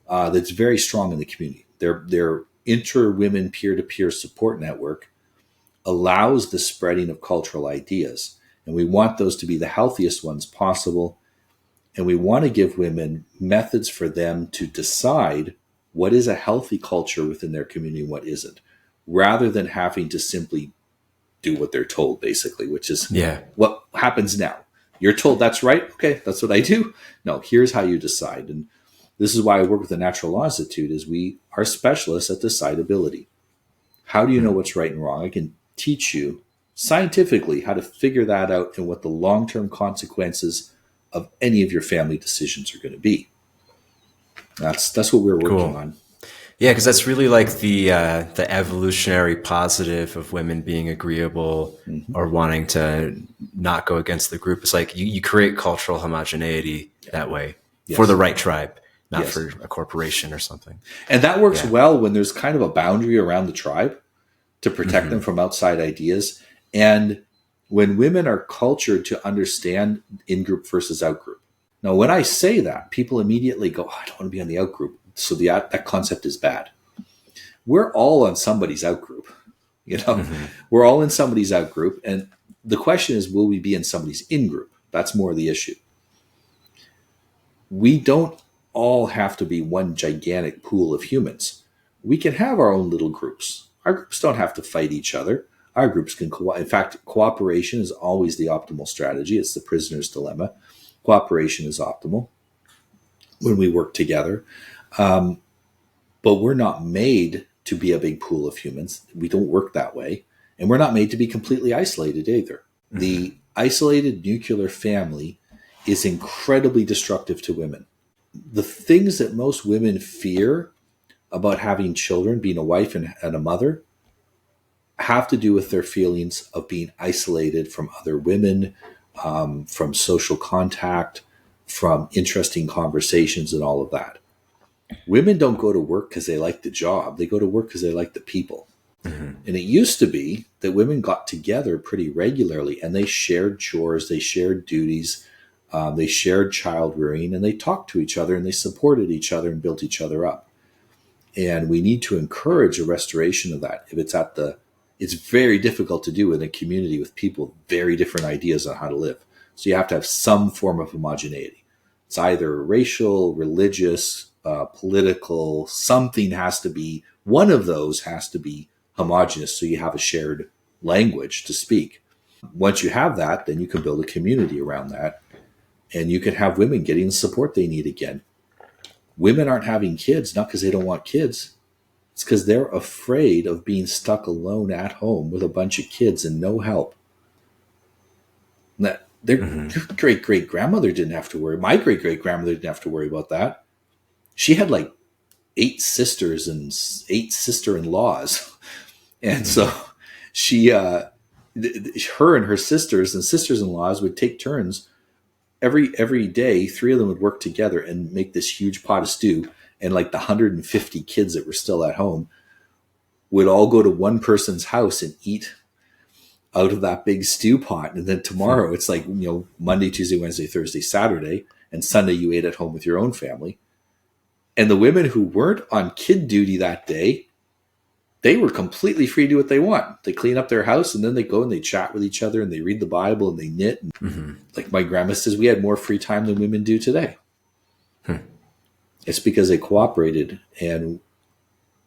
that's very strong in the community. Their inter-women peer-to-peer support network allows the spreading of cultural ideas. And we want those to be the healthiest ones possible. And we want to give women methods for them to decide what is a healthy culture within their community and what isn't, rather than having to simply do what they're told, basically, which is what happens now. You're told that's right. Okay, that's what I do. No, here's how you decide. And this is why I work with the Natural Law Institute, is we are specialists at decidability. How do you know what's right and wrong? I can teach you scientifically how to figure that out and what the long-term consequences of any of your family decisions are going to be. That's what we're working on. Yeah, because that's really like the evolutionary positive of women being agreeable or wanting to not go against the group. It's like you create cultural homogeneity that way for the right tribe, not for a corporation or something. And that works well when there's kind of a boundary around the tribe to protect them from outside ideas. And when women are cultured to understand in-group versus out-group. Now, when I say that, people immediately go, I don't want to be on the out-group. So that concept is bad. We're all on somebody's out-group. We're all in somebody's out-group. And the question is, will we be in somebody's in-group? That's more the issue. We don't all have to be one gigantic pool of humans. We can have our own little groups. Our groups don't have to fight each other. Our groups can in fact, cooperation is always the optimal strategy. It's the prisoner's dilemma. Cooperation is optimal when we work together. But we're not made to be a big pool of humans. We don't work that way. And we're not made to be completely isolated either. The isolated nuclear family is incredibly destructive to women. The things that most women fear about having children, being a wife and a mother, have to do with their feelings of being isolated from other women, from social contact, from interesting conversations and all of that. Women don't go to work because they like the job. They go to work because they like the people. And it used to be that women got together pretty regularly and they shared chores, they shared duties, they shared child rearing, and they talked to each other and they supported each other and built each other up. And we need to encourage a restoration of that. If it's at the It's very difficult to do in a community with people with very different ideas on how to live. So you have to have some form of homogeneity. It's either racial, religious, political, something has to be, one of those has to be homogenous so you have a shared language to speak. Once you have that, then you can build a community around that, and you can have women getting the support they need again. Women aren't having kids, not because they don't want kids. It's because they're afraid of being stuck alone at home with a bunch of kids and no help. Their great-great-grandmother didn't have to worry. My great-great-grandmother didn't have to worry about that. She had like 8 sisters and 8 sister-in-laws. And so she, her and her sisters and sisters-in-laws would take turns. Every day, 3 of them would work together and make this huge pot of stew. And like the 150 kids that were still at home would all go to one person's house and eat out of that big stew pot. And then tomorrow it's like, Monday, Tuesday, Wednesday, Thursday, Saturday, and Sunday you ate at home with your own family. And the women who weren't on kid duty that day, they were completely free to do what they want. They clean up their house, and then they go and they chat with each other, and they read the Bible, and they knit. And like my grandma says, we had more free time than women do today. It's because they cooperated, and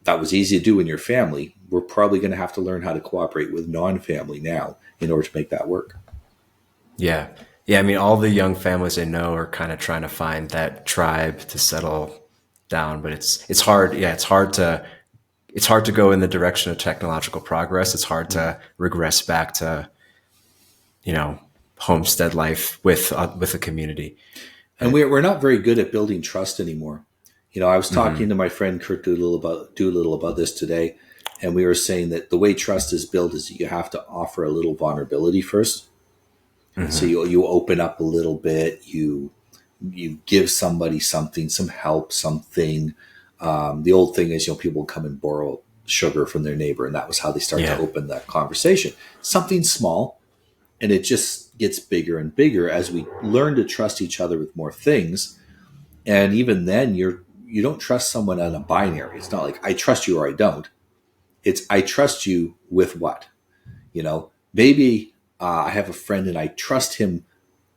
that was easy to do in your family. We're probably going to have to learn how to cooperate with non-family now in order to make that work. Yeah. Yeah. I mean, all the young families I know are kind of trying to find that tribe to settle down, but it's hard. Yeah. It's hard to go in the direction of technological progress. It's hard to regress back to, homestead life with a community. And we're not very good at building trust anymore. I was talking to my friend Kurt Doolittle about this today, and we were saying that the way trust is built is that you have to offer a little vulnerability first. So you open up a little bit, you give somebody something, some help, something. The old thing is, people come and borrow sugar from their neighbor, and that was how they start to open that conversation. Something small, and it just gets bigger and bigger as we learn to trust each other with more things. And even then, you don't trust someone on a binary. It's not like I trust you or I don't. It's I trust you with what? Maybe I have a friend and I trust him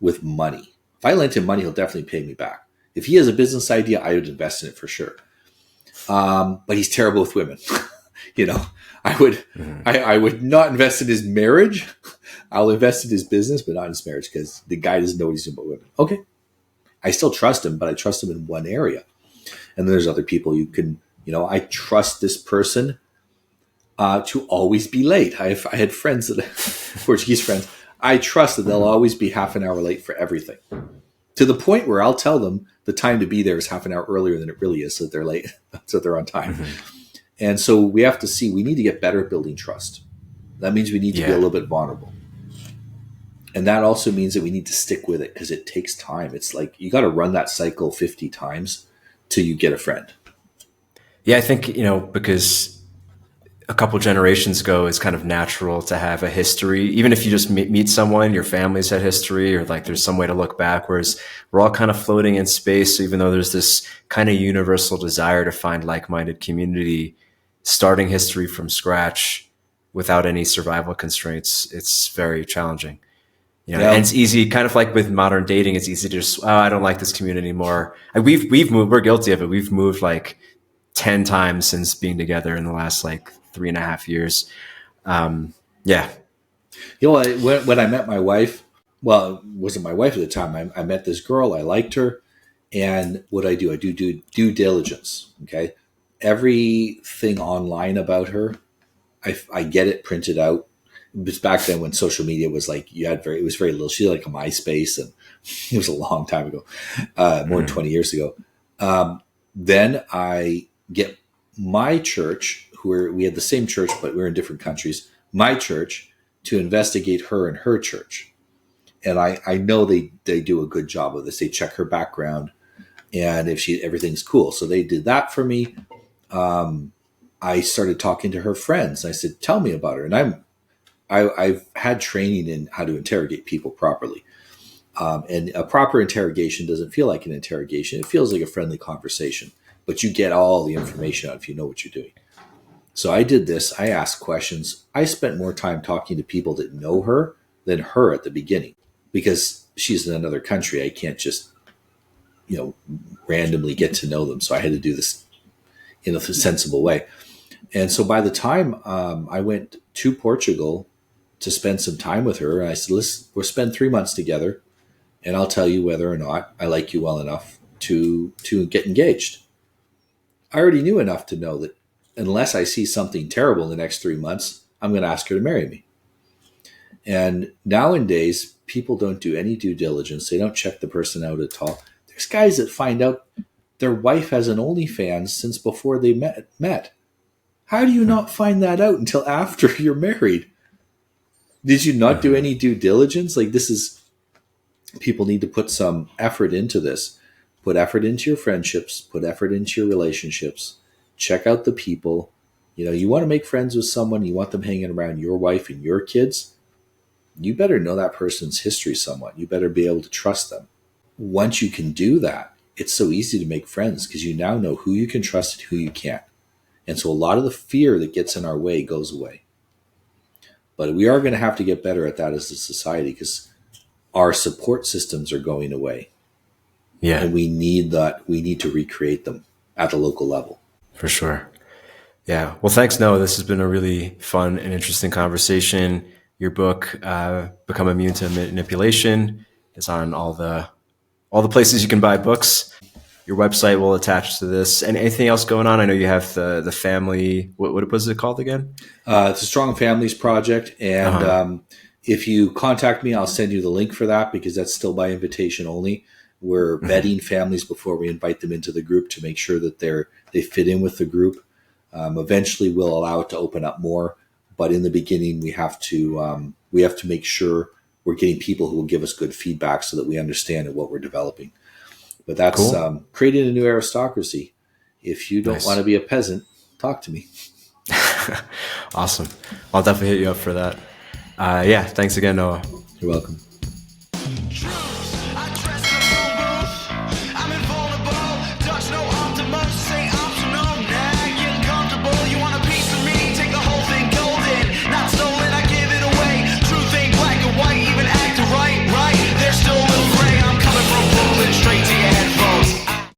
with money. If I lent him money, he'll definitely pay me back. If he has a business idea, I would invest in it for sure. But he's terrible with women. I would not invest in his marriage. I'll invest in his business, but not in his marriage, because the guy doesn't know what he's doing about women. Okay. I still trust him, but I trust him in one area. And then there's other people you can, I trust this person to always be late. I had friends Portuguese friends. I trust that they'll always be half an hour late for everything, to the point where I'll tell them the time to be there is half an hour earlier than it really is, so that they're late, so they're on time. And so we have to see, we need to get better at building trust. That means we need to be a little bit vulnerable. And that also means that we need to stick with it, because it takes time. It's like you got to run that cycle 50 times till you get a friend. Yeah, I think, because a couple generations ago, it's kind of natural to have a history. Even if you just meet someone, your family's had history, or like there's some way to look back, whereas we're all kind of floating in space. So even though there's this kind of universal desire to find like-minded community, starting history from scratch without any survival constraints, it's very challenging. And it's easy, kind of like with modern dating, it's easy to just, I don't like this community anymore. We've moved, we're guilty of it. We've moved like 10 times since being together in the last like 3.5 years. When I met my wife, well, it wasn't my wife at the time. I met this girl. I liked her. And what I do due diligence. Okay. Everything online about her, I get it printed out. It was back then when social media was like, it was very little. She had like a MySpace, and it was a long time ago, more than 20 years ago. Then I get my church, we had the same church, but we're in different countries, my church, to investigate her and her church. And I know they do a good job of this. They check her background, and if everything's cool. So they did that for me. I started talking to her friends. I said, tell me about her. And I've had training in how to interrogate people properly. And a proper interrogation doesn't feel like an interrogation. It feels like a friendly conversation, but you get all the information out if you know what you're doing. So I did this. I asked questions. I spent more time talking to people that know her than her at the beginning, because she's in another country. I can't just, randomly get to know them. So I had to do this in a sensible way. And so by the time I went to Portugal to spend some time with her, I said, we'll spend 3 months together, and I'll tell you whether or not I like you well enough to get engaged. I already knew enough to know that unless I see something terrible in the next 3 months, I'm going to ask her to marry me. And nowadays, people don't do any due diligence. They don't check the person out at all. There's guys that find out their wife has an OnlyFans since before they met. How do you not find that out until after you're married? Did you not do any due diligence? Like, people need to put some effort into this. Put effort into your friendships, put effort into your relationships, check out the people. You want to make friends with someone, you want them hanging around your wife and your kids, you better know that person's history somewhat. You better be able to trust them. Once you can do that, it's so easy to make friends because you now know who you can trust and who you can't. And so a lot of the fear that gets in our way goes away. But we are going to have to get better at that as a society, because our support systems are going away. Yeah. And we need that. We need to recreate them at the local level. For sure. Yeah. Well, thanks, Noah. This has been a really fun and interesting conversation. Your book, Become Immune to Manipulation, is on all the places you can buy books. Your website will attach to this. And anything else going on? I know you have the family. What was it called again? It's a Strong Families Project. And if you contact me, I'll send you the link for that, because that's still by invitation only. We're vetting families before we invite them into the group to make sure that they fit in with the group. Eventually, we'll allow it to open up more. But in the beginning, we have to make sure we're getting people who will give us good feedback so that we understand what we're developing. But that's cool. Creating a new aristocracy. If you don't want to be a peasant, talk to me. Awesome. I'll definitely hit you up for that. Thanks again, Noah. You're welcome.